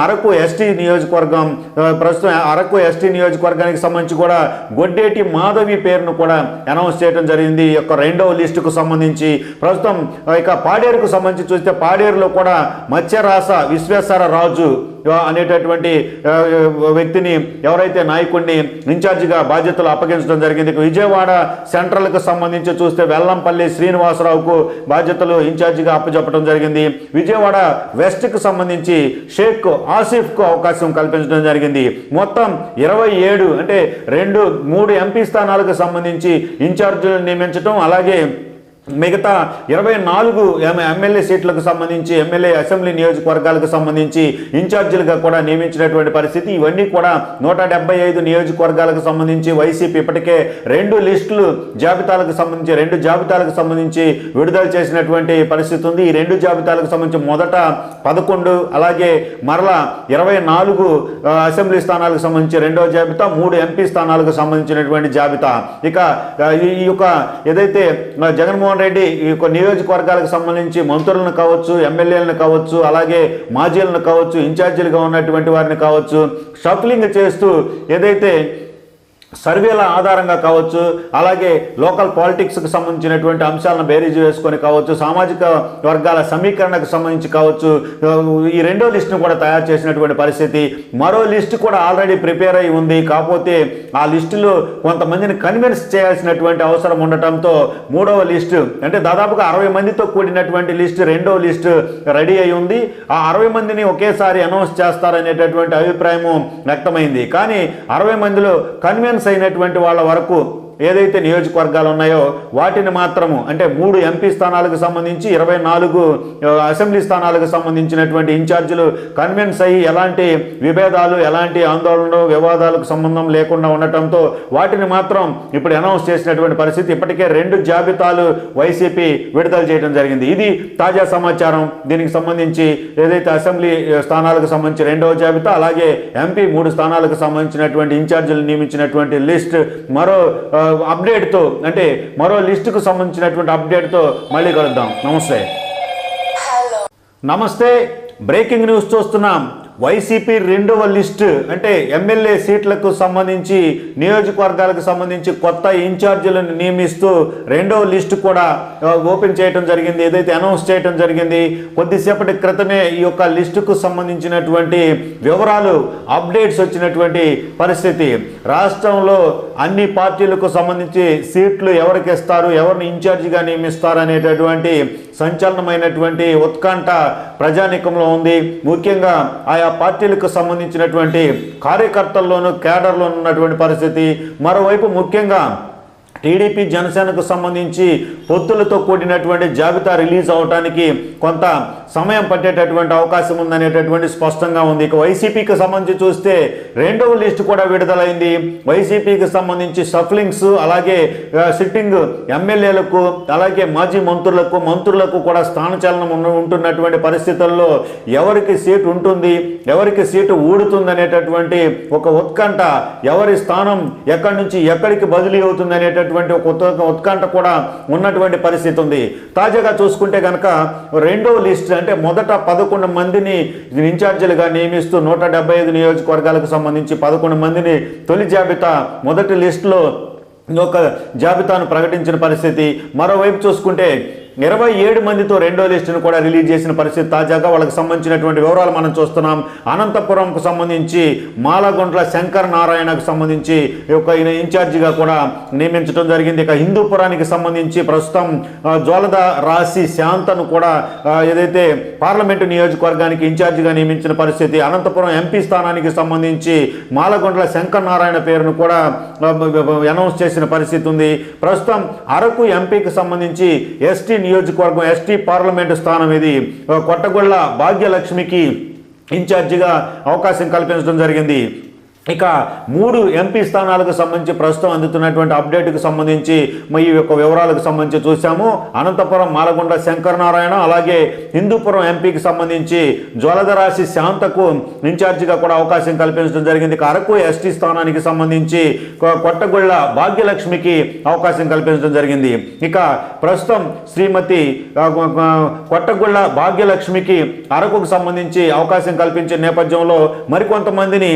అరకు ఎస్టీ నియోజకవర్గానికి సంబంధించి కూడా గొడ్డేటి మాధవి పేరును కూడా అనౌన్స్ చేయడం జరిగింది. ఈ యొక్క రెండవ లిస్టుకు సంబంధించి ప్రస్తుతం ఇక పాడేరుకు సంబంధించి చూస్తే పాడేరులో కూడా మత్స్యరాస విశ్వేశ్వర రాజు అనేటటువంటి వ్యక్తిని ఎవరైతే నాయకుడిని ఇన్ఛార్జిగా బాధ్యతలు అప్పగించడం జరిగింది. విజయవాడ సెంట్రల్కు సంబంధించి చూస్తే వెల్లంపల్లి శ్రీనివాసరావుకు బాధ్యతలు ఇన్ఛార్జిగా అప్పచెప్పడం జరిగింది. విజయవాడ వెస్ట్కు సంబంధించి షేక్ ఆసిఫ్కు అవకాశం కల్పించడం జరిగింది. మొత్తం 27 అంటే 3 ఎంపీ స్థానాలకు సంబంధించి ఇన్ఛార్జీలను నియమించడం, అలాగే మిగతా 24 ఎమ్మెల్యే సీట్లకు సంబంధించి ఎమ్మెల్యే అసెంబ్లీ నియోజకవర్గాలకు సంబంధించి ఇన్ఛార్జీలుగా కూడా నియమించినటువంటి పరిస్థితి. ఇవన్నీ కూడా 175 నియోజకవర్గాలకు సంబంధించి వైసీపీ ఇప్పటికే రెండు జాబితాలకు సంబంధించి విడుదల చేసినటువంటి పరిస్థితి ఉంది. ఈ రెండు జాబితాలకు సంబంధించి మొదట 11, అలాగే మరలా 24 అసెంబ్లీ స్థానాలకు సంబంధించి రెండో జాబితా, 3 ఎంపీ స్థానాలకు సంబంధించినటువంటి జాబితా. ఇక ఈ యొక్క ఏదైతే జగన్మోహన్ రెడ్డి ఈ యొక్క నియోజకవర్గాలకు సంబంధించి మంత్రులను కావచ్చు, ఎమ్మెల్యేలను కావచ్చు, అలాగే మాజీలను కావచ్చు, ఇన్ఛార్జీలుగా ఉన్నటువంటి వారిని కావచ్చు షఫ్లింగ్ చేస్తూ ఏదైతే సర్వేల ఆధారంగా కావచ్చు, అలాగే లోకల్ పాలిటిక్స్కి సంబంధించినటువంటి అంశాలను బేరీజు వేసుకొని కావచ్చు, సామాజిక వర్గాల సమీకరణకు సంబంధించి కావచ్చు, ఈ రెండో లిస్టును కూడా తయారు చేసినటువంటి పరిస్థితి. మరో లిస్టు కూడా ఆల్రెడీ ప్రిపేర్ అయి ఉంది. కాకపోతే ఆ లిస్టులో కొంతమందిని కన్విన్స్ చేయాల్సినటువంటి అవసరం ఉండటంతో మూడవ లిస్టు అంటే దాదాపుగా 60 మందితో కూడినటువంటి లిస్టు రెండో లిస్టు రెడీ అయి ఉంది. ఆ 60 మందిని ఒకేసారి అనౌన్స్ చేస్తారనేటటువంటి అభిప్రాయము వ్యక్తమైంది. కానీ 60 మందిలో కన్విన్స్ అయినటువంటి వాళ్ళ వరకు ఏదైతే నియోజకవర్గాలు ఉన్నాయో వాటిని మాత్రము అంటే 3 ఎంపీ స్థానాలకు సంబంధించి 24 అసెంబ్లీ స్థానాలకు సంబంధించినటువంటి ఇన్ఛార్జీలు కన్విన్స్ అయ్యి ఎలాంటి విభేదాలు, ఎలాంటి ఆందోళనలు, వివాదాలకు సంబంధం లేకుండా ఉండటంతో వాటిని మాత్రం ఇప్పుడు అనౌన్స్ చేసినటువంటి పరిస్థితి. ఇప్పటికే 2 జాబితాలు వైసీపీ విడుదల చేయడం జరిగింది. ఇది తాజా సమాచారం. దీనికి సంబంధించి ఏదైతే అసెంబ్లీ స్థానాలకు సంబంధించి రెండవ జాబితా, అలాగే ఎంపీ 3 స్థానాలకు సంబంధించినటువంటి ఇన్ఛార్జీలు నియమించినటువంటి లిస్ట్ మరో అప్డేట్తో అంటే మరో లిస్టుకు సంబంధించినటువంటి అప్డేట్తో మళ్ళీ కలుద్దాం. నమస్తే. బ్రేకింగ్ న్యూస్ చూస్తున్నాం. వైసీపీ రెండవ లిస్టు అంటే ఎమ్మెల్యే సీట్లకు సంబంధించి నియోజకవర్గాలకు సంబంధించి కొత్త ఇన్ఛార్జీలను నియమిస్తూ రెండవ లిస్టు కూడా ఓపెన్ చేయడం జరిగింది, ఏదైతే అనౌన్స్ చేయడం జరిగింది. కొద్దిసేపటి క్రితమే ఈ యొక్క లిస్టుకు సంబంధించినటువంటి వివరాలు అప్డేట్స్ వచ్చినటువంటి పరిస్థితి. రాష్ట్రంలో అన్ని పార్టీలకు సంబంధించి సీట్లు ఎవరికి ఇస్తారు, ఎవరిని ఇన్ఛార్జిగా నియమిస్తారు అనేటటువంటి సంచలనమైనటువంటి ఉత్కంఠ ప్రజానీకంలో ఉంది. ముఖ్యంగా ఆయా పార్టీలకు సంబంధించినటువంటి కార్యకర్తల్లోనూ కేడర్లోనూ ఉన్నటువంటి పరిస్థితి. మరోవైపు ముఖ్యంగా టీడీపీ జనసేనకు సంబంధించి పొత్తులతో కూడినటువంటి జాబితా రిలీజ్ అవడానికి కొంత సమయం పట్టేటటువంటి అవకాశం ఉందనేటటువంటి స్పష్టంగా ఉంది. ఇక వైసీపీకి సంబంధించి చూస్తే రెండవ లిస్టు కూడా విడుదలైంది. వైసీపీకి సంబంధించి షఫ్లింగ్స్, అలాగే సిట్టింగ్ ఎమ్మెల్యేలకు, అలాగే మాజీ మంత్రులకు కూడా స్థానచలనం ఉంటున్నటువంటి పరిస్థితుల్లో ఎవరికి సీటు ఉంటుంది, ఎవరికి సీటు ఊడుతుంది అనేటటువంటి ఒక ఉత్కంఠ, ఎవరి స్థానం ఎక్కడి నుంచి ఎక్కడికి బదిలీ అవుతుంది అనేటటువంటి ఒక ఉత్కంఠ కూడా ఉన్నటువంటి పరిస్థితి ఉంది. తాజాగా చూసుకుంటే కనుక రెండవ లిస్ట్ అంటే మొదట 11 మందిని ఇన్ఛార్జీలుగా నియమిస్తూ 175 నియోజకవర్గాలకు సంబంధించి 11 మందిని తొలి జాబితా మొదటి లిస్టులో ఒక జాబితాను ప్రకటించిన పరిస్థితి. మరోవైపు చూసుకుంటే 27 మందితో రెండో లిస్టును కూడా రిలీజ్ చేసిన పరిస్థితి. తాజాగా వాళ్ళకి సంబంధించినటువంటి వివరాలు మనం చూస్తున్నాం. అనంతపురంకు సంబంధించి మాలగుంట్ల శంకర్ నారాయణకు సంబంధించి ఒక ఇన్ఛార్జిగా కూడా నియమించడం జరిగింది. ఇక హిందూపురానికి సంబంధించి ప్రస్తుతం జోలద రాశి శాంతను కూడా ఏదైతే పార్లమెంటు నియోజకవర్గానికి ఇన్ఛార్జిగా నియమించిన పరిస్థితి. అనంతపురం ఎంపీ స్థానానికి సంబంధించి మాలగుంట్ల శంకర్ నారాయణ పేరును కూడా అనౌన్స్ చేసిన పరిస్థితి ఉంది. ప్రస్తుతం అరకు ఎంపీకి సంబంధించి ఎస్టీ నియోజకవర్గం ఎస్టీ పార్లమెంటు స్థానం ఇది కొట్టగొళ్ళ భాగ్యలక్ష్మికి ఇన్ఛార్జిగా అవకాశం కల్పించడం జరిగింది. ఇక 3 ఎంపీ స్థానాలకు సంబంధించి ప్రస్తుతం అందుతున్నటువంటి అప్డేట్కు సంబంధించి ఈ యొక్క వివరాలకు సంబంధించి చూసాము. అనంతపురం మాలగుండ శంకర్ నారాయణ, అలాగే హిందూపురం ఎంపీకి సంబంధించి జ్వలధరాశి శాంతకు ఇన్ఛార్జిగా కూడా అవకాశం కల్పించడం జరిగింది. అరకు ఎస్టీ స్థానానికి సంబంధించి కొట్టగొళ్ళ భాగ్యలక్ష్మికి అవకాశం కల్పించడం జరిగింది. ఇక ప్రస్తుతం శ్రీమతి కొట్టగొళ్ళ భాగ్యలక్ష్మికి అరకుకు సంబంధించి అవకాశం కల్పించే నేపథ్యంలో మరికొంతమందిని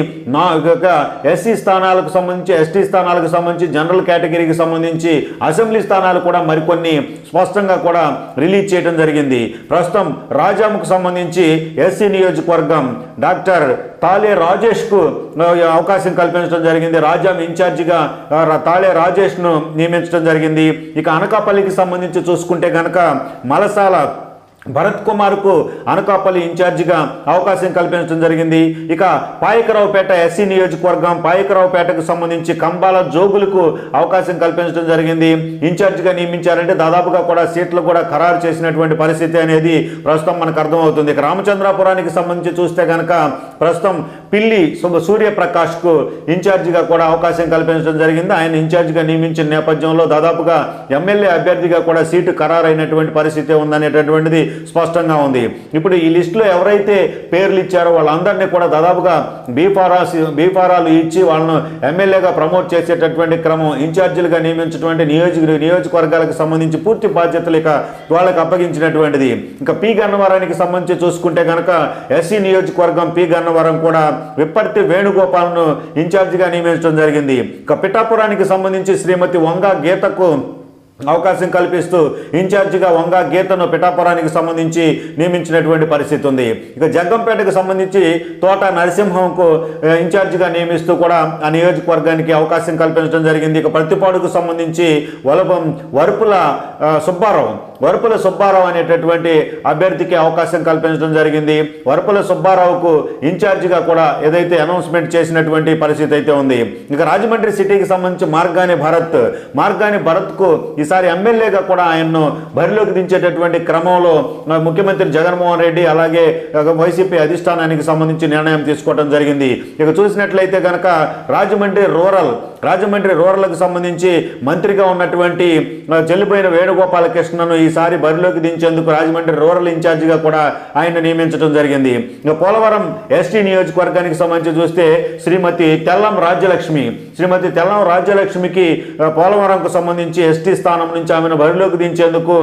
ఎస్సీ స్థానాలకు సంబంధించి, ఎస్టీ స్థానాలకు సంబంధించి, జనరల్ కేటగిరీకి సంబంధించి అసెంబ్లీ స్థానాలు కూడా మరికొన్ని స్పష్టంగా కూడా రిలీజ్ చేయడం జరిగింది. ప్రస్తుతం రాజాంకు సంబంధించి ఎస్సీ నియోజకవర్గం డాక్టర్ తాళే రాజేష్కు అవకాశం కల్పించడం జరిగింది. రాజాం ఇన్ఛార్జిగా తాళే రాజేష్ను నియమించడం జరిగింది. ఇక అనకాపల్లికి సంబంధించి చూసుకుంటే కనుక మలసాల భరత్ కుమార్కు అనకాపల్లి ఇన్ఛార్జిగా అవకాశం కల్పించడం జరిగింది. ఇక పాయకరావుపేట ఎస్సీ నియోజకవర్గం పాయకరావుపేటకు సంబంధించి కంబాల జోగులకు అవకాశం కల్పించడం జరిగింది. ఇన్ఛార్జిగా నియమించారంటే దాదాపుగా కూడా సీట్లు కూడా ఖరారు చేసినటువంటి పరిస్థితి అనేది ప్రస్తుతం మనకు అర్థమవుతుంది. ఇక రామచంద్రాపురానికి సంబంధించి చూస్తే కనుక ప్రస్తుతం పిల్లి సూర్యప్రకాష్కు ఇన్ఛార్జిగా కూడా అవకాశం కల్పించడం జరిగింది. ఆయన ఇన్ఛార్జిగా నియమించిన నేపథ్యంలో దాదాపుగా ఎమ్మెల్యే అభ్యర్థిగా కూడా సీటు ఖరారైనటువంటి పరిస్థితి ఉందనేటటువంటిది స్పష్టంగా ఉంది. ఇప్పుడు ఈ లిస్టులో ఎవరైతే పేర్లు ఇచ్చారో వాళ్ళందరినీ కూడా దాదాపుగా బీఫారాలు ఇచ్చి వాళ్ళను ఎమ్మెల్యేగా ప్రమోట్ చేసేటటువంటి క్రమం, ఇన్ఛార్జీలుగా నియమించినటువంటి నియోజకవర్గాలకు సంబంధించి పూర్తి బాధ్యతలు ఇక వాళ్ళకి అప్పగించినటువంటిది. ఇంకా పి గన్నవరానికి సంబంధించి చూసుకుంటే కనుక ఎస్సీ నియోజకవర్గం పి గన్నవరం కూడా విప్పర్తి వేణుగోపాల్ను ఇన్ఛార్జిగా నియమించడం జరిగింది. ఇక పిఠాపురానికి సంబంధించి శ్రీమతి వంగా గీతకు అవకాశం కల్పిస్తూ ఇన్ఛార్జిగా వంగా గీతను పిఠాపురానికి సంబంధించి నియమించినటువంటి పరిస్థితి ఉంది. ఇక జగ్గంపేటకు సంబంధించి తోట నరసింహంకు ఇన్ఛార్జిగా నియమిస్తూ కూడా ఆ నియోజకవర్గానికి అవకాశం కల్పించడం జరిగింది. ఇక ప్రతిపాడుకు సంబంధించి వరుపుల సుబ్బారావు అనేటటువంటి అభ్యర్థికి అవకాశం కల్పించడం జరిగింది. వరుపుల సుబ్బారావుకు ఇన్ఛార్జిగా కూడా ఏదైతే అనౌన్స్మెంట్ చేసినటువంటి పరిస్థితి అయితే ఉంది. ఇక రాజమండ్రి సిటీకి సంబంధించి మార్గాని భరత్కు ఈసారి ఎమ్మెల్యేగా కూడా ఆయన్ను బరిలోకి దించేటటువంటి క్రమంలో ముఖ్యమంత్రి జగన్మోహన్ రెడ్డి అలాగే వైసీపీ అధిష్టానానికి సంబంధించి నిర్ణయం తీసుకోవడం జరిగింది. ఇక చూసినట్లయితే కనుక రాజమండ్రి రూరల్కు సంబంధించి మంత్రిగా ఉన్నటువంటి చెల్లిపోయిన వేణుగోపాలకృష్ణను ఈసారి బరిలోకి దించేందుకు రాజమండ్రి రూరల్ ఇన్ఛార్జిగా కూడా ఆయన నియమించడం జరిగింది. ఇక పోలవరం ఎస్టీ నియోజకవర్గానికి సంబంధించి చూస్తే శ్రీమతి తెల్లం రాజ్యలక్ష్మికి పోలవరంకు సంబంధించి ఎస్టీ స్థానం నుంచి ఆమెను బరిలోకి దించేందుకు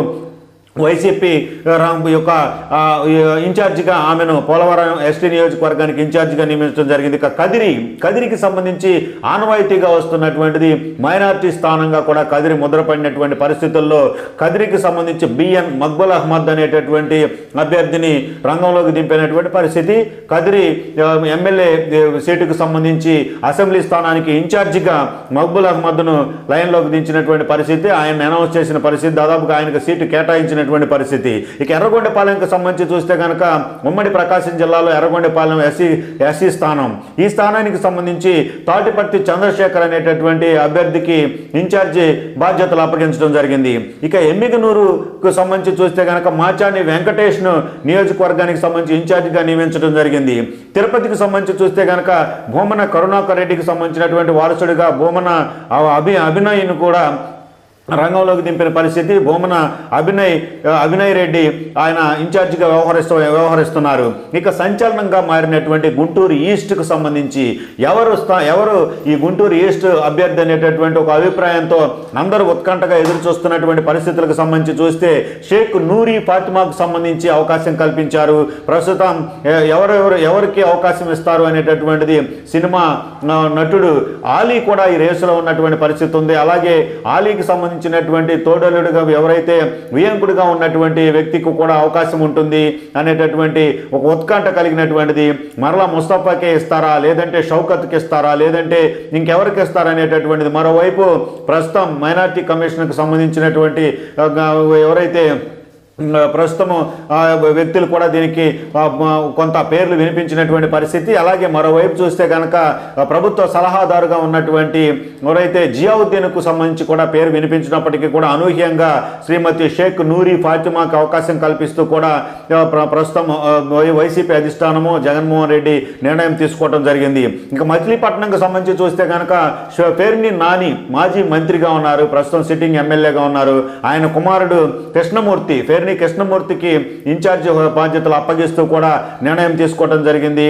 వైసీపీ యొక్క ఇన్ఛార్జిగా ఆమెను పోలవరం ఎస్టీ నియోజకవర్గానికి ఇన్ఛార్జిగా నియమించడం జరిగింది. ఇక కదిరికి సంబంధించి ఆనవాయితీగా వస్తున్నటువంటిది మైనార్టీ స్థానంగా కూడా కదిరి ముద్రపడినటువంటి పరిస్థితుల్లో కదిరికి సంబంధించి బిఎన్ మక్బుల్ అహ్మద్ అనేటటువంటి అభ్యర్థిని రంగంలోకి దింపినటువంటి పరిస్థితి. కదిరి ఎమ్మెల్యే సీటుకు సంబంధించి అసెంబ్లీ స్థానానికి ఇన్ఛార్జిగా మక్బుల్ అహ్మద్ను లైన్లోకి దించినటువంటి పరిస్థితి, ఆయన అనౌన్స్ చేసిన పరిస్థితి, దాదాపుగా ఆయనకు సీటు కేటాయించిన పరిస్థితి. ఇక ఎర్రగొండపాలెంకు సంబంధించి చూస్తే కనుక ఉమ్మడి ప్రకాశం జిల్లాలో ఎర్రగొండపాలెం ఎస్సీ స్థానం, ఈ స్థానానికి సంబంధించి తాటిపర్తి చంద్రశేఖర్ అనేటటువంటి అభ్యర్థికి ఇన్ఛార్జి బాధ్యతలు అప్పగించడం జరిగింది. ఇక ఎమ్మిగనూరుకు సంబంధించి చూస్తే కనుక మాచాని వెంకటేష్ను నియోజకవర్గానికి సంబంధించి ఇన్ఛార్జిగా నియమించడం జరిగింది. తిరుపతికి సంబంధించి చూస్తే కనుక భూమన కరుణాకర్ రెడ్డికి సంబంధించినటువంటి వారసుడిగా భూమన అభినయ్ను కూడా రంగంలోకి దింపిన పరిస్థితి. భూమన అభినయ్ రెడ్డి ఆయన ఇన్ఛార్జిగా వ్యవహరిస్తున్నారు. ఇక సంచలనంగా మారినటువంటి గుంటూరు ఈస్ట్కు సంబంధించి ఎవరు ఈ గుంటూరు ఈస్ట్ అభ్యర్థి అనేటటువంటి ఒక అభిప్రాయంతో అందరూ ఉత్కంఠగా ఎదురు చూస్తున్నటువంటి పరిస్థితులకు సంబంధించి చూస్తే షేక్ నూరి ఫాతిమాకు సంబంధించి అవకాశం కల్పించారు. ప్రస్తుతం ఎవరికి అవకాశం ఇస్తారు అనేటటువంటిది సినిమా నటుడు ఆలీ కూడా ఈ రేసులో ఉన్నటువంటి పరిస్థితి ఉంది. అలాగే ఆలీకి సంబంధించి తోడలుడుగా ఎవరైతే వియంకుడిగా ఉన్నటువంటి వ్యక్తికి కూడా అవకాశం ఉంటుంది అనేటటువంటి ఒక ఉత్కంఠ కలిగినటువంటిది. మరలా ముస్తఫాకే ఇస్తారా, లేదంటే షౌకత్కి ఇస్తారా, లేదంటే ఇంకెవరికి ఇస్తారా అనేటటువంటిది. మరోవైపు ప్రస్తుతం మైనార్టీ కమిషన్కు సంబంధించినటువంటి ఎవరైతే ప్రస్తుతము వ్యక్తులు కూడా దీనికి కొంత పేర్లు వినిపించినటువంటి పరిస్థితి. అలాగే మరోవైపు చూస్తే కనుక ప్రభుత్వ సలహాదారుగా ఉన్నటువంటి ఎవరైతే జియావుద్దీన్కు సంబంధించి కూడా పేరు వినిపించినప్పటికీ కూడా అనూహ్యంగా శ్రీమతి షేక్ నూరి ఫాతిమాకు అవకాశం కల్పిస్తూ కూడా ప్రస్తుతం వైసీపీ అధిష్టానము జగన్మోహన్ రెడ్డి నిర్ణయం తీసుకోవడం జరిగింది. ఇంకా మచిలీపట్నంకు సంబంధించి చూస్తే కనుక పేర్ని నాని మాజీ మంత్రిగా ఉన్నారు, ప్రస్తుతం సిట్టింగ్ ఎమ్మెల్యేగా ఉన్నారు. ఆయన కుమారుడు కృష్ణమూర్తికి ఇన్ఛార్జి బాధ్యతలు అప్పగిస్తూ కూడా నిర్ణయం తీసుకోవడం జరిగింది.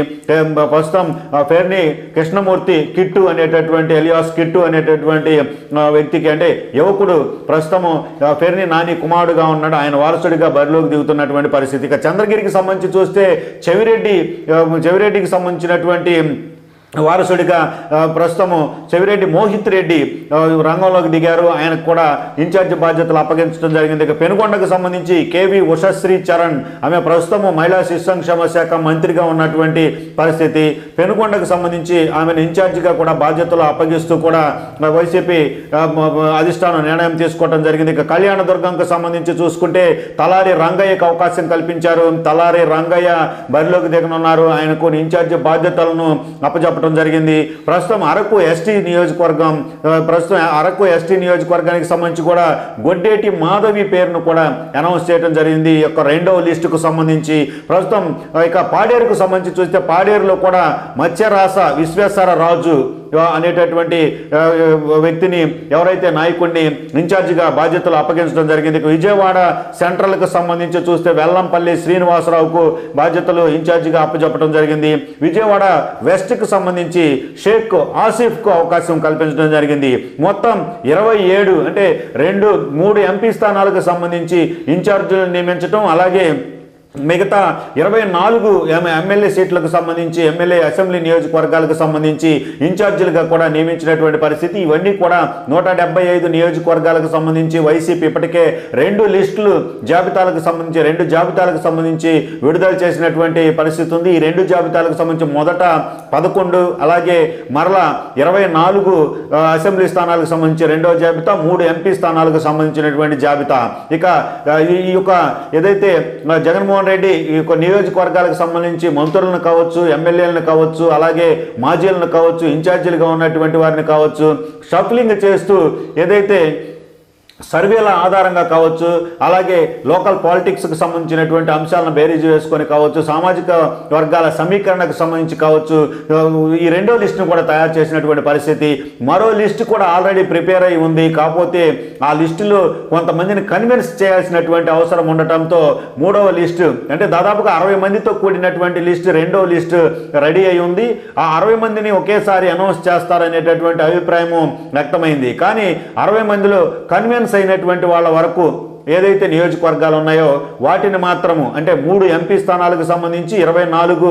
ప్రస్తుతం పేర్ని కృష్ణమూర్తి కిట్టు అనేటటువంటి ఎలియాస్ కిట్టు అనేటటువంటి వ్యక్తికి అంటే యువకుడు ప్రస్తుతం పేర్ని నాని కుమారుడుగా ఉన్నాడు, ఆయన వారసుడిగా బరిలోకి దిగుతున్నటువంటి పరిస్థితి. ఇక చంద్రగిరికి సంబంధించి చూస్తే చెవిరెడ్డికి సంబంధించినటువంటి వారసుడిగా ప్రస్తుతము చెవిరెడ్డి మోహిత్ రెడ్డి రంగంలోకి దిగారు. ఆయనకు కూడా ఇన్ఛార్జి బాధ్యతలు అప్పగించడం జరిగింది. ఇక పెనుగొండకు సంబంధించి కేవీ ఉషశ్రీ చరణ్, ఆమె ప్రస్తుతము మహిళా శిశు సంక్షేమ శాఖ మంత్రిగా ఉన్నటువంటి పరిస్థితి. పెనుగొండకు సంబంధించి ఆమెను ఇన్ఛార్జిగా కూడా బాధ్యతలు అప్పగిస్తూ కూడా వైసీపీ అధిష్టానం నిర్ణయం తీసుకోవడం జరిగింది. ఇక కళ్యాణదుర్గంకు సంబంధించి చూసుకుంటే తలారి రంగయ్యకు అవకాశం కల్పించారు. తలారి రంగయ్య బరిలోకి దిగనున్నారు. ఆయనకు ఇన్ఛార్జి బాధ్యతలను అప్పచెప్పడం జరిగింది. ప్రస్తుతం అరకు ఎస్టీ నియోజకవర్గానికి సంబంధించి కూడా గొడ్డేటి మాధవి పేరును కూడా అనౌన్స్ చేయడం జరిగింది. ఈ యొక్క రెండవ లిస్టుకు సంబంధించి ప్రస్తుతం ఇక పాడేరుకు సంబంధించి చూస్తే పాడేరులో కూడా మత్స్యరాస విశ్వేశ్వర రాజు అనేటటువంటి వ్యక్తిని ఎవరైతే నాయకుడిని ఇన్ఛార్జిగా బాధ్యతలు అప్పగించడం జరిగింది. విజయవాడ సెంట్రల్కు సంబంధించి చూస్తే వెల్లంపల్లి శ్రీనివాసరావుకు బాధ్యతలు ఇన్ఛార్జిగా అప్పచెప్పడం జరిగింది. విజయవాడ వెస్ట్కు సంబంధించి షేక్ ఆసిఫ్కు అవకాశం కల్పించడం జరిగింది. మొత్తం 27 అంటే 3 ఎంపీ స్థానాలకు సంబంధించి ఇన్ఛార్జీలను నియమించడం, అలాగే మిగతా 24 ఎమ్మెల్యే సీట్లకు సంబంధించి ఎమ్మెల్యే అసెంబ్లీ నియోజకవర్గాలకు సంబంధించి ఇన్ఛార్జీలుగా కూడా నియమించినటువంటి పరిస్థితి. ఇవన్నీ కూడా 175 నియోజకవర్గాలకు సంబంధించి వైసీపీ ఇప్పటికే 2 జాబితాలకు సంబంధించి విడుదల చేసినటువంటి పరిస్థితి ఉంది. ఈ 2 జాబితాలకు సంబంధించి మొదట 11, అలాగే మరలా 24 అసెంబ్లీ స్థానాలకు సంబంధించి రెండవ జాబితా, 3 ఎంపీ స్థానాలకు సంబంధించినటువంటి జాబితా. ఇక ఈ యొక్క ఏదైతే జగన్మోహన్ రెడ్డి ఈ నియోజకవర్గాలకు సంబంధించి మంత్రులను కావచ్చు, ఎమ్మెల్యేలను కావచ్చు, అలాగే మాజీలను కావచ్చు, ఇన్ఛార్జీలుగా ఉన్నటువంటి వారిని కావచ్చు షఫ్లింగ్ చేస్తూ ఏదైతే సర్వేల ఆధారంగా కావచ్చు, అలాగే లోకల్ పాలిటిక్స్కి సంబంధించినటువంటి అంశాలను బేరీజు వేసుకొని కావచ్చు, సామాజిక వర్గాల సమీకరణకు సంబంధించి కావచ్చు, ఈ రెండో లిస్టును కూడా తయారు చేసినటువంటి పరిస్థితి. మరో లిస్టు కూడా ఆల్రెడీ ప్రిపేర్ అయి ఉంది. కాకపోతే ఆ లిస్టులో కొంతమందిని కన్విన్స్ చేయాల్సినటువంటి అవసరం ఉండటంతో మూడవ లిస్టు అంటే దాదాపుగా 60 మందితో కూడినటువంటి లిస్టు, రెండో లిస్టు రెడీ అయి ఉంది. ఆ 60 మందిని ఒకేసారి అనౌన్స్ చేస్తారనేటటువంటి అభిప్రాయము వ్యక్తమైంది. కానీ 60 మందిలో కన్విన్స్ అయినటువంటి వాళ్ళ వరకు ఏదైతే నియోజకవర్గాలు ఉన్నాయో వాటిని మాత్రము అంటే 3 ఎంపీ స్థానాలకు సంబంధించి 24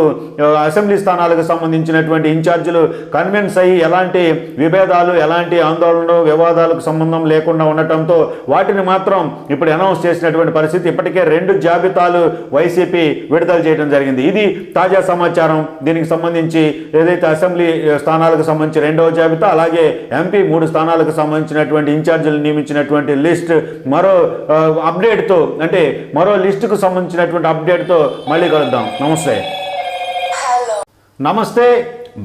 అసెంబ్లీ స్థానాలకు సంబంధించినటువంటి ఇన్ఛార్జీలు కన్విన్స్ అయ్యి ఎలాంటి విభేదాలు, ఎలాంటి ఆందోళనలు, వివాదాలకు సంబంధం లేకుండా ఉండటంతో వాటిని మాత్రం ఇప్పుడు అనౌన్స్ చేసినటువంటి పరిస్థితి. ఇప్పటికే 2 జాబితాలు వైసీపీ విడుదల చేయడం జరిగింది. ఇది తాజా సమాచారం. దీనికి సంబంధించి ఏదైతే అసెంబ్లీ స్థానాలకు సంబంధించి రెండవ జాబితా, అలాగే ఎంపీ 3 స్థానాలకు సంబంధించినటువంటి ఇన్ఛార్జీలు నియమించినటువంటి లిస్ట్ మరో అప్డేట్తో అంటే మరో లిస్టుకు సంబంధించినటువంటి అప్డేట్తో మళ్ళీ కలుద్దాం. నమస్తే.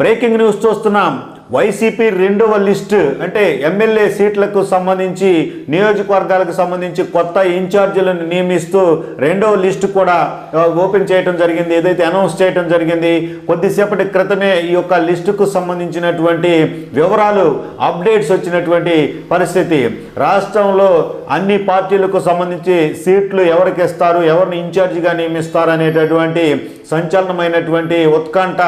బ్రేకింగ్ న్యూస్ చూస్తున్నాం. వైసీపీ రెండవ లిస్టు అంటే ఎమ్మెల్యే సీట్లకు సంబంధించి నియోజకవర్గాలకు సంబంధించి కొత్త ఇన్ఛార్జీలను నియమిస్తూ రెండవ లిస్టు కూడా ఓపెన్ చేయడం జరిగింది, ఏదైతే అనౌన్స్ చేయడం జరిగింది. కొద్దిసేపటి క్రితమే ఈ యొక్క లిస్టుకు సంబంధించినటువంటి వివరాలు అప్డేట్స్ వచ్చినటువంటి పరిస్థితి. రాష్ట్రంలో అన్ని పార్టీలకు సంబంధించి సీట్లు ఎవరికి ఇస్తారు, ఎవరిని ఇన్ఛార్జిగా నియమిస్తారు అనేటటువంటి సంచలనమైనటువంటి ఉత్కంఠ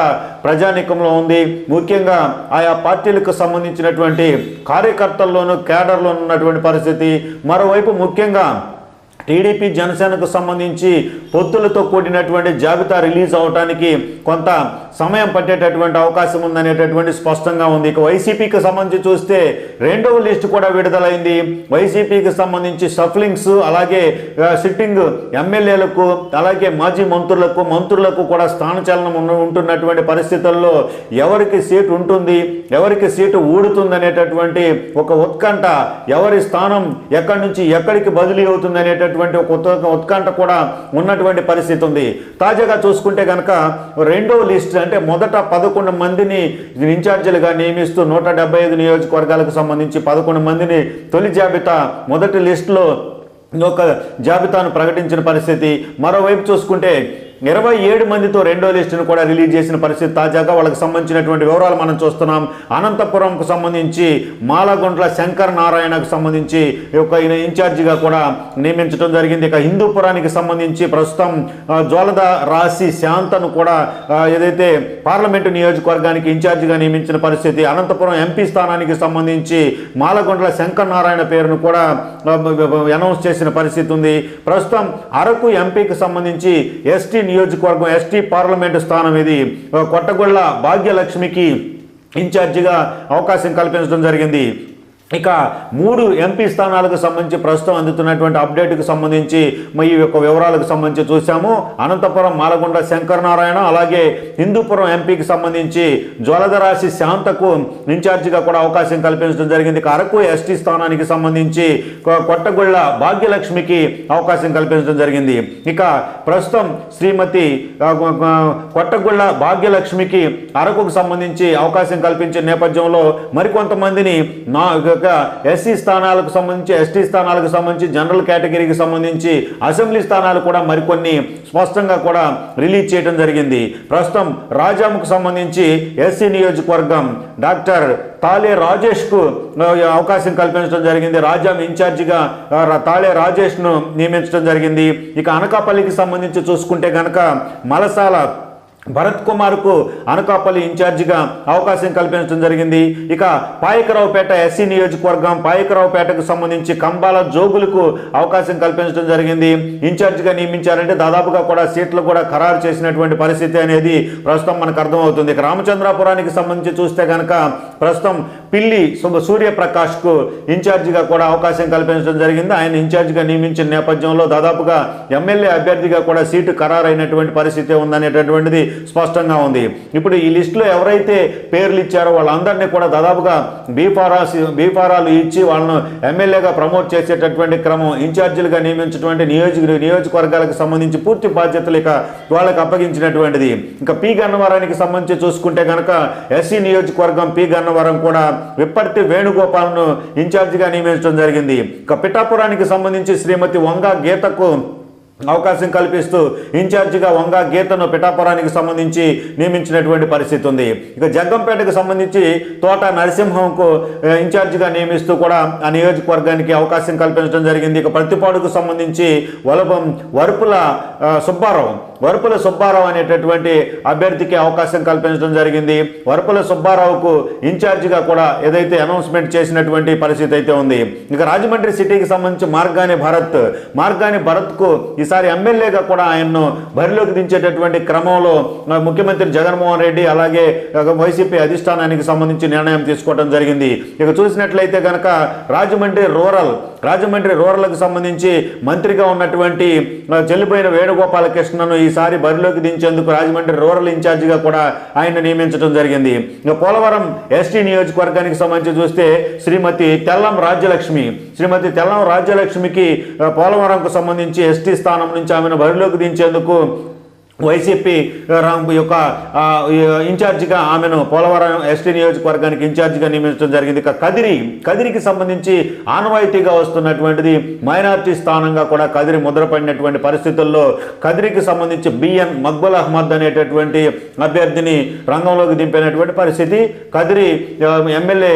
ప్రజానీకంలో ఉంది. ముఖ్యంగా ఆయా పార్టీలకు సంబంధించినటువంటి కార్యకర్తల్లోనూ కేడర్లోనూ ఉన్నటువంటి పరిస్థితి. మరోవైపు ముఖ్యంగా టీడీపీ జనసేనకు సంబంధించి పొత్తులతో కూడినటువంటి జాబితా రిలీజ్ అవడానికి కొంత సమయం పట్టేటటువంటి అవకాశం ఉందనేటటువంటి స్పష్టంగా ఉంది. ఇక వైసీపీకి సంబంధించి చూస్తే రెండవ లిస్టు కూడా విడుదలైంది. వైసీపీకి సంబంధించి షఫ్లింగ్స్, అలాగే సిట్టింగ్ ఎమ్మెల్యేలకు, అలాగే మాజీ మంత్రులకు కూడా స్థానచలనం ఉంటున్నటువంటి పరిస్థితుల్లో ఎవరికి సీటు ఉంటుంది, ఎవరికి సీటు ఊడుతుంది అనేటటువంటి ఒక ఉత్కంఠ, ఎవరి స్థానం ఎక్కడి నుంచి ఎక్కడికి బదిలీ అవుతుంది అనేటటువంటి ఒక ఉత్కంఠ కూడా ఉన్నటువంటి పరిస్థితి ఉంది. తాజాగా చూసుకుంటే కనుక రెండో లిస్ట్ అంటే మొదట 11 మందిని ఇన్ఛార్జీలుగా నియమిస్తూ 175 నియోజకవర్గాలకు సంబంధించి 11 మందిని తొలి జాబితా మొదటి లిస్టులో ఒక జాబితాను ప్రకటించిన పరిస్థితి. మరోవైపు చూసుకుంటే 27 మందితో రెండో లిస్టును కూడా రిలీజ్ చేసిన పరిస్థితి. తాజాగా వాళ్ళకి సంబంధించినటువంటి వివరాలు మనం చూస్తున్నాం. అనంతపురంకు సంబంధించి మాలగుంట్ల శంకర్ నారాయణకు సంబంధించి ఒక ఇన్ఛార్జిగా కూడా నియమించడం జరిగింది. ఇక హిందూపురానికి సంబంధించి ప్రస్తుతం జోలద రాశి శాంతను కూడా ఏదైతే పార్లమెంటు నియోజకవర్గానికి ఇన్ఛార్జిగా నియమించిన పరిస్థితి. అనంతపురం ఎంపీ స్థానానికి సంబంధించి మాలగుంట్ల శంకర్ నారాయణ పేరును కూడా అనౌన్స్ చేసిన పరిస్థితి ఉంది. ప్రస్తుతం అరకు ఎంపీకి సంబంధించి ఎస్టీ నియోజకవర్గం, ఎస్టీ పార్లమెంటు స్థానం ఇది. కొట్టగొళ్ళ భాగ్యలక్ష్మికి ఇన్ఛార్జిగా అవకాశం కల్పించడం జరిగింది. ఇక 3 ఎంపీ స్థానాలకు సంబంధించి ప్రస్తుతం అందుతున్నటువంటి అప్డేట్కి సంబంధించి ఈ యొక్క వివరాలకు సంబంధించి చూసాము. అనంతపురం మాలగుండ శంకరనారాయణ, అలాగే హిందూపురం ఎంపీకి సంబంధించి జ్వలధరాశి శాంతకు ఇన్ఛార్జిగా కూడా అవకాశం కల్పించడం జరిగింది. అరకు ఎస్టీ స్థానానికి సంబంధించి కొట్టగుళ్ళ భాగ్యలక్ష్మికి అవకాశం కల్పించడం జరిగింది. ఇక ప్రస్తుతం శ్రీమతి కొట్టగుళ్ళ భాగ్యలక్ష్మికి అరకుకు సంబంధించి అవకాశం కల్పించిన నేపథ్యంలో మరికొంతమందిని ఎస్సీ స్థానాలకు సంబంధించి, ఎస్టీ స్థానాలకు సంబంధించి, జనరల్ కేటగిరీకి సంబంధించి అసెంబ్లీ స్థానాలు కూడా మరికొన్ని స్పష్టంగా కూడా రిలీజ్ చేయడం జరిగింది. ప్రస్తుతం రాజాంకు సంబంధించి ఎస్సీ నియోజకవర్గం డాక్టర్ తాళే రాజేష్కు అవకాశం కల్పించడం జరిగింది. రాజాం ఇన్ఛార్జిగా తాళే రాజేష్ను నియమించడం జరిగింది. ఇక అనకాపల్లికి సంబంధించి చూసుకుంటే కనుక మలసాల భరత్ కుమార్కు అనకాపల్లి ఇన్ఛార్జిగా అవకాశం కల్పించడం జరిగింది. ఇక పాయకరావుపేట ఎస్సీ నియోజకవర్గం పాయకరావుపేటకు సంబంధించి కంబాల జోగులకు అవకాశం కల్పించడం జరిగింది. ఇన్ఛార్జిగా నియమించారంటే దాదాపుగా కూడా సీట్లు కూడా ఖరారు చేసినటువంటి పరిస్థితి అనేది ప్రస్తుతం మనకు అర్థమవుతుంది. ఇక రామచంద్రాపురానికి సంబంధించి చూస్తే కనుక ప్రస్తుతం పిల్లి సూర్యప్రకాష్కు ఇన్ఛార్జిగా కూడా అవకాశం కల్పించడం జరిగింది. ఆయన ఇన్ఛార్జిగా నియమించిన నేపథ్యంలో దాదాపుగా ఎమ్మెల్యే అభ్యర్థిగా కూడా సీటు ఖరారైనటువంటి పరిస్థితి ఉందనేటటువంటిది స్పష్టంగా ఉంది. ఇప్పుడు ఈ లిస్టులో ఎవరైతే పేర్లు ఇచ్చారో వాళ్ళందరినీ కూడా దాదాపుగా బీఫారాలు ఇచ్చి వాళ్ళను ఎమ్మెల్యేగా ప్రమోట్ చేసేటటువంటి క్రమం, ఇన్ఛార్జీలుగా నియమించినటువంటి నియోజకవర్గాలకు సంబంధించి పూర్తి బాధ్యతలు ఇక వాళ్ళకి అప్పగించినటువంటిది. ఇంకా పి గన్నవరానికి సంబంధించి చూసుకుంటే కనుక ఎస్సీ నియోజకవర్గం పి గన్నవరం కూడా విప్పర్తి వేణుగోపాల్ను ఇన్ఛార్జిగా నియమించడం జరిగింది. ఇక పిఠాపురానికి సంబంధించి శ్రీమతి వంగా గీతకు అవకాశం కల్పిస్తూ ఇన్ఛార్జిగా వంగా గీతను పిఠాపురానికి సంబంధించి నియమించినటువంటి పరిస్థితి ఉంది. ఇక జగ్గంపేటకు సంబంధించి తోట నరసింహంకు ఇన్ఛార్జిగా నియమిస్తూ కూడా ఆ నియోజకవర్గానికి అవకాశం కల్పించడం జరిగింది. ఇక ప్రతిపాడుకు సంబంధించి వరుపుల సుబ్బారావు అనేటటువంటి అభ్యర్థికి అవకాశం కల్పించడం జరిగింది. వరుపుల సుబ్బారావుకు ఇన్ఛార్జిగా కూడా ఏదైతే అనౌన్స్మెంట్ చేసినటువంటి పరిస్థితి అయితే ఉంది. ఇక రాజమండ్రి సిటీకి సంబంధించి మార్గాని భరత్కు ఈసారి ఎమ్మెల్యేగా కూడా ఆయన్ను బరిలోకి దించేటటువంటి క్రమంలో ముఖ్యమంత్రి జగన్మోహన్ రెడ్డి అలాగే వైసీపీ అధిష్టానానికి సంబంధించి నిర్ణయం తీసుకోవడం జరిగింది. ఇక చూసినట్లయితే కనుక రాజమండ్రి రూరల్కి సంబంధించి మంత్రిగా ఉన్నటువంటి చెల్లిపోయిన వేణుగోపాలకృష్ణను ఈసారి బరిలోకి దించేందుకు రాజమండ్రి రూరల్ ఇన్ఛార్జిగా కూడా ఆయన నియమించడం జరిగింది. ఇక పోలవరం ఎస్టీ నియోజకవర్గానికి సంబంధించి చూస్తే శ్రీమతి తెల్లం రాజ్యలక్ష్మికి పోలవరంకు సంబంధించి ఎస్టీ స్థానం నుంచి ఆమెను బరిలోకి దించేందుకు వైసీపీ యొక్క ఇన్ఛార్జిగా ఆమెను పోలవరం ఎస్టీ నియోజకవర్గానికి ఇన్ఛార్జిగా నియమించడం జరిగింది. ఇక కదిరికి సంబంధించి ఆనవాయితీగా వస్తున్నటువంటిది మైనార్టీ స్థానంగా కూడా కదిరి ముద్రపడినటువంటి పరిస్థితుల్లో కదిరికి సంబంధించి బిఎన్ మక్బుల్ అహ్మద్ అనేటటువంటి అభ్యర్థిని రంగంలోకి దింపినటువంటి పరిస్థితి. కదిరి ఎమ్మెల్యే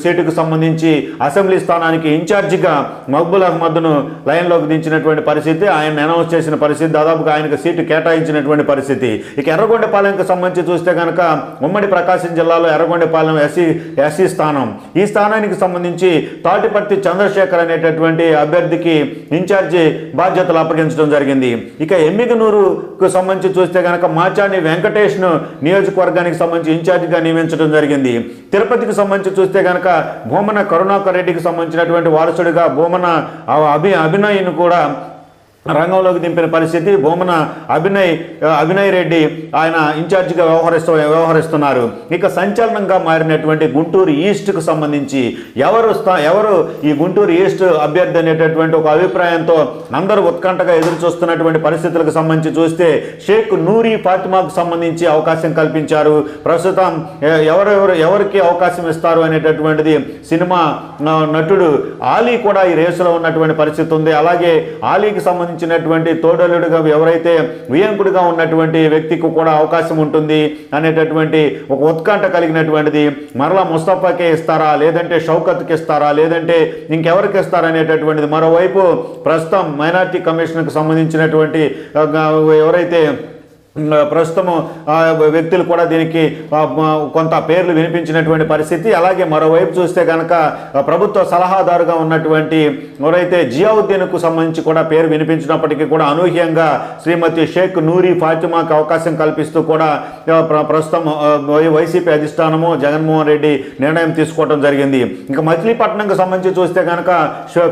సీటుకు సంబంధించి అసెంబ్లీ స్థానానికి ఇన్ఛార్జిగా మక్బుల్ అహ్మద్ను లైన్లోకి దించినటువంటి పరిస్థితి, ఆయన అనౌన్స్ చేసిన పరిస్థితి, దాదాపుగా ఆయనకు సీటు కేటాయించిన పరిస్థితి. ఇక ఎర్రగొండపాలెంకి సంబంధించి చూస్తే కనుక ఉమ్మడి ప్రకాశం జిల్లాలో ఎర్రగొండపాలెం ఎస్సీ స్థానం, ఈ స్థానానికి సంబంధించి తాటిపర్తి చంద్రశేఖర్ అనేటటువంటి అభ్యర్థికి ఇన్ఛార్జి బాధ్యతలు అప్పగించడం జరిగింది. ఇక ఎమ్మిగనూరుకు సంబంధించి చూస్తే కనుక మాచాని వెంకటేష్ను నియోజకవర్గానికి సంబంధించి ఇన్ఛార్జిగా నియమించడం జరిగింది. తిరుపతికి సంబంధించి చూస్తే కనుక భూమన కరుణాకర్ రెడ్డికి సంబంధించినటువంటి వారసుడిగా భూమన అభినయ్ను కూడా రంగంలోకి దింపిన పరిస్థితి. భూమన అభినయ్ రెడ్డి ఆయన ఇన్ఛార్జిగా వ్యవహరిస్తున్నారు. ఇక సంచలనంగా మారినటువంటి గుంటూరు ఈస్ట్కు సంబంధించి ఎవరు ఈ గుంటూరు ఈస్ట్ అభ్యర్థి అనేటటువంటి ఒక అభిప్రాయంతో అందరూ ఉత్కంఠగా ఎదురు చూస్తున్నటువంటి పరిస్థితులకు సంబంధించి చూస్తే షేక్ నూరి ఫాతిమాకు సంబంధించి అవకాశం కల్పించారు. ప్రస్తుతం ఎవరికి అవకాశం ఇస్తారు అనేటటువంటిది సినిమా నటుడు ఆలీ కూడా ఈ రేసులో ఉన్నటువంటి పరిస్థితి ఉంది. అలాగే ఆలీకి సంబంధించి తోడలుడుగా ఎవరైతే వియంకుడిగా ఉన్నటువంటి వ్యక్తికి కూడా అవకాశం ఉంటుంది అనేటటువంటి ఒక ఉత్కంఠ కలిగినటువంటిది. మరలా ముస్తఫాకే ఇస్తారా, లేదంటే షౌకత్కి ఇస్తారా, లేదంటే ఇంకెవరికి ఇస్తారా అనేటటువంటిది. మరోవైపు ప్రస్తుతం మైనార్టీ కమిషన్కి సంబంధించినటువంటి ఎవరైతే ప్రస్తుతం వ్యక్తులు కూడా దీనికి కొంత పేర్లు వినిపించినటువంటి పరిస్థితి. అలాగే మరోవైపు చూస్తే కనుక ప్రభుత్వ సలహాదారుగా ఉన్నటువంటి ఎవరైతే జియావుద్దీన్కు సంబంధించి కూడా పేరు వినిపించినప్పటికీ కూడా అనూహ్యంగా శ్రీమతి షేక్ నూరి ఫాతిమాకి అవకాశం కల్పిస్తూ కూడా ప్రస్తుతం వైసీపీ అధిష్టానము జగన్మోహన్ రెడ్డి నిర్ణయం తీసుకోవడం జరిగింది. ఇంకా మచిలీపట్నంకు సంబంధించి చూస్తే కనుక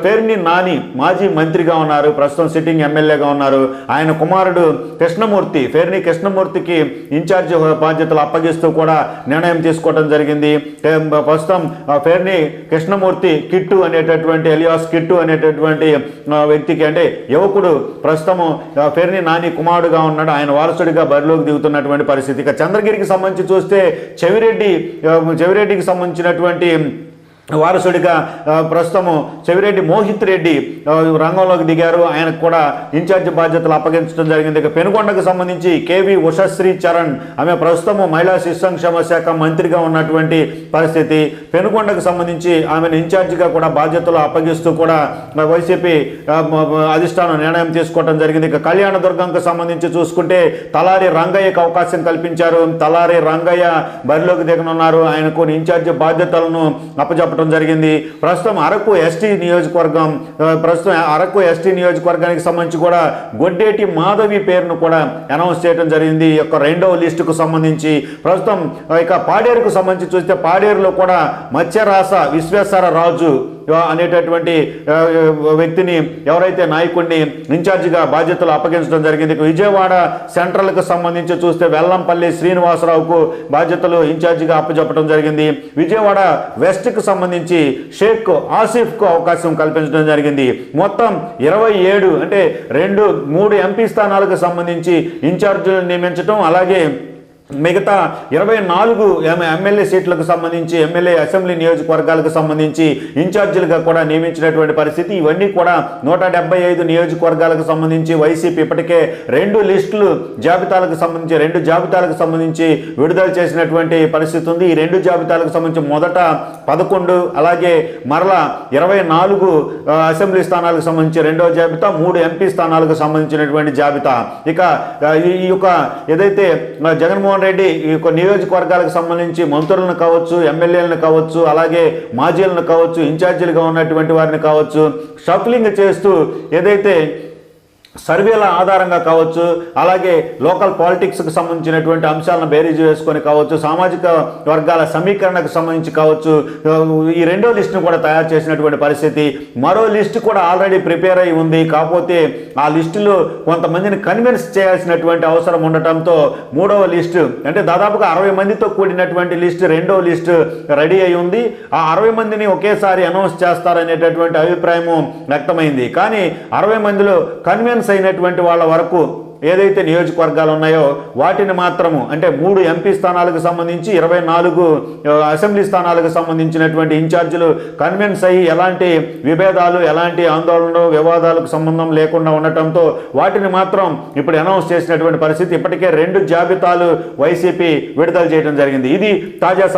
పేర్ని నాని మాజీ మంత్రిగా ఉన్నారు, ప్రస్తుతం సిట్టింగ్ ఎమ్మెల్యేగా ఉన్నారు. ఆయన కుమారుడు కృష్ణమూర్తి కృష్ణమూర్తికి ఇన్ఛార్జ్ బాధ్యతలు అప్పగిస్తూ కూడా నిర్ణయం తీసుకోవడం జరిగింది. ప్రస్తుతం పేర్ని కృష్ణమూర్తి కిట్టు అనేటటువంటి ఎలియాస్ కిట్టు అనేటటువంటి వ్యక్తికి అంటే యువకుడు ప్రస్తుతం పేర్ని నాని కుమారుడుగా ఉన్నాడు. ఆయన వారసుడిగా బరిలోకి దిగుతున్నటువంటి పరిస్థితి. ఇక చంద్రగిరికి సంబంధించి చూస్తే చెవిరెడ్డికి సంబంధించినటువంటి వారసుడిగా ప్రస్తుతము చెవిరెడ్డి మోహిత్ రెడ్డి రంగంలోకి దిగారు. ఆయనకు కూడా ఇన్ఛార్జ్ బాధ్యతలు అప్పగించడం జరిగింది. ఇక పెనుగొండకు సంబంధించి కేవి ఉషశ్రీ చరణ్ ఆమె ప్రస్తుతము మహిళా శిశు సంక్షేమ శాఖ మంత్రిగా ఉన్నటువంటి పరిస్థితి. పెనుగొండకు సంబంధించి ఆమెను ఇన్ఛార్జిగా కూడా బాధ్యతలు అప్పగిస్తూ కూడా వైసీపీ అధిష్టానం నిర్ణయం తీసుకోవడం జరిగింది. ఇక కళ్యాణదుర్గంకు సంబంధించి చూసుకుంటే తలారి రంగయ్యకు అవకాశం కల్పించారు. తలారి రంగయ్య బరిలోకి దిగనున్నారు. ఆయనకు ఇన్ఛార్జ్ బాధ్యతలను అప్పచెప్ప జరిగింది. ప్రస్తుతం అరకు ఎస్టీ నియోజకవర్గానికి సంబంధించి కూడా గొడ్డేటి మాధవి పేరును కూడా అనౌన్స్ చేయడం జరిగింది. ఈ యొక్క రెండవ లిస్టుకు సంబంధించి ప్రస్తుతం ఇక పాడేరుకు సంబంధించి చూస్తే పాడేరులో కూడా మత్స్యరాస విశ్వేశ్వర రాజు అనేటటువంటి వ్యక్తిని ఎవరైతే నాయకుడిని ఇన్ఛార్జిగా బాధ్యతలు అప్పగించడం జరిగింది. విజయవాడ సెంట్రల్కు సంబంధించి చూస్తే వెల్లంపల్లి శ్రీనివాసరావుకు బాధ్యతలు ఇన్ఛార్జిగా అప్పచెప్పడం జరిగింది. విజయవాడ వెస్ట్కు సంబంధించి షేక్ ఆసిఫ్కు అవకాశం కల్పించడం జరిగింది. మొత్తం 27 అంటే 3 ఎంపీ స్థానాలకు సంబంధించి ఇన్ఛార్జీలను నియమించడం, అలాగే మిగతా 24 ఎమ్మెల్యే సీట్లకు సంబంధించి ఎమ్మెల్యే అసెంబ్లీ నియోజకవర్గాలకు సంబంధించి ఇన్ఛార్జీలుగా కూడా నియమించినటువంటి పరిస్థితి. ఇవన్నీ కూడా 175 నియోజకవర్గాలకు సంబంధించి వైసీపీ ఇప్పటికే 2 జాబితాలకు సంబంధించి విడుదల చేసినటువంటి పరిస్థితి ఉంది. ఈ 2 జాబితాలకు సంబంధించి మొదట 11, అలాగే మరలా 24 అసెంబ్లీ స్థానాలకు సంబంధించి రెండవ జాబితా, 3 ఎంపీ స్థానాలకు సంబంధించినటువంటి జాబితా. ఇక ఈ యొక్క ఏదైతే జగన్మోహన్ రెడ్డి ఈ యొక్క నియోజకవర్గాలకు సంబంధించి మంత్రులను కావచ్చు, ఎమ్మెల్యేలను కావచ్చు, అలాగే మాజీలను కావచ్చు, ఇన్ఛార్జీలుగా ఉన్నటువంటి వారిని కావచ్చు షఫ్లింగ్ చేస్తూ ఏదైతే సర్వేల ఆధారంగా కావచ్చు, అలాగే లోకల్ పాలిటిక్స్కి సంబంధించినటువంటి అంశాలను బేరీజు వేసుకొని కావచ్చు, సామాజిక వర్గాల సమీకరణకు సంబంధించి కావచ్చు, ఈ రెండో లిస్టును కూడా తయారు చేసినటువంటి పరిస్థితి. మరో లిస్టు కూడా ఆల్రెడీ ప్రిపేర్ అయి ఉంది. కాకపోతే ఆ లిస్టులో కొంతమందిని కన్విన్స్ చేయాల్సినటువంటి అవసరం ఉండటంతో మూడవ లిస్టు అంటే దాదాపుగా 60 మందితో కూడినటువంటి లిస్టు రెండో లిస్టు రెడీ అయి ఉంది. ఆ 60 మందిని ఒకేసారి అనౌన్స్ చేస్తారనేటటువంటి అభిప్రాయము వ్యక్తమైంది. కానీ 60 మందిలో కన్విన్స్ అయినటువంటి వాళ్ళ వరకు ఏదైతే నియోజకవర్గాలు ఉన్నాయో వాటిని మాత్రము అంటే 3 ఎంపీ స్థానాలకు సంబంధించి 24 అసెంబ్లీ స్థానాలకు సంబంధించినటువంటి ఇన్ఛార్జీలు కన్విన్స్ అయ్యి ఎలాంటి విభేదాలు, ఎలాంటి ఆందోళనలు, వివాదాలకు సంబంధం లేకుండా ఉండటంతో వాటిని మాత్రం ఇప్పుడు అనౌన్స్ చేసినటువంటి పరిస్థితి. ఇప్పటికే 2 జాబితాలు వైసీపీ విడుదల చేయడం జరిగింది. ఇది తాజా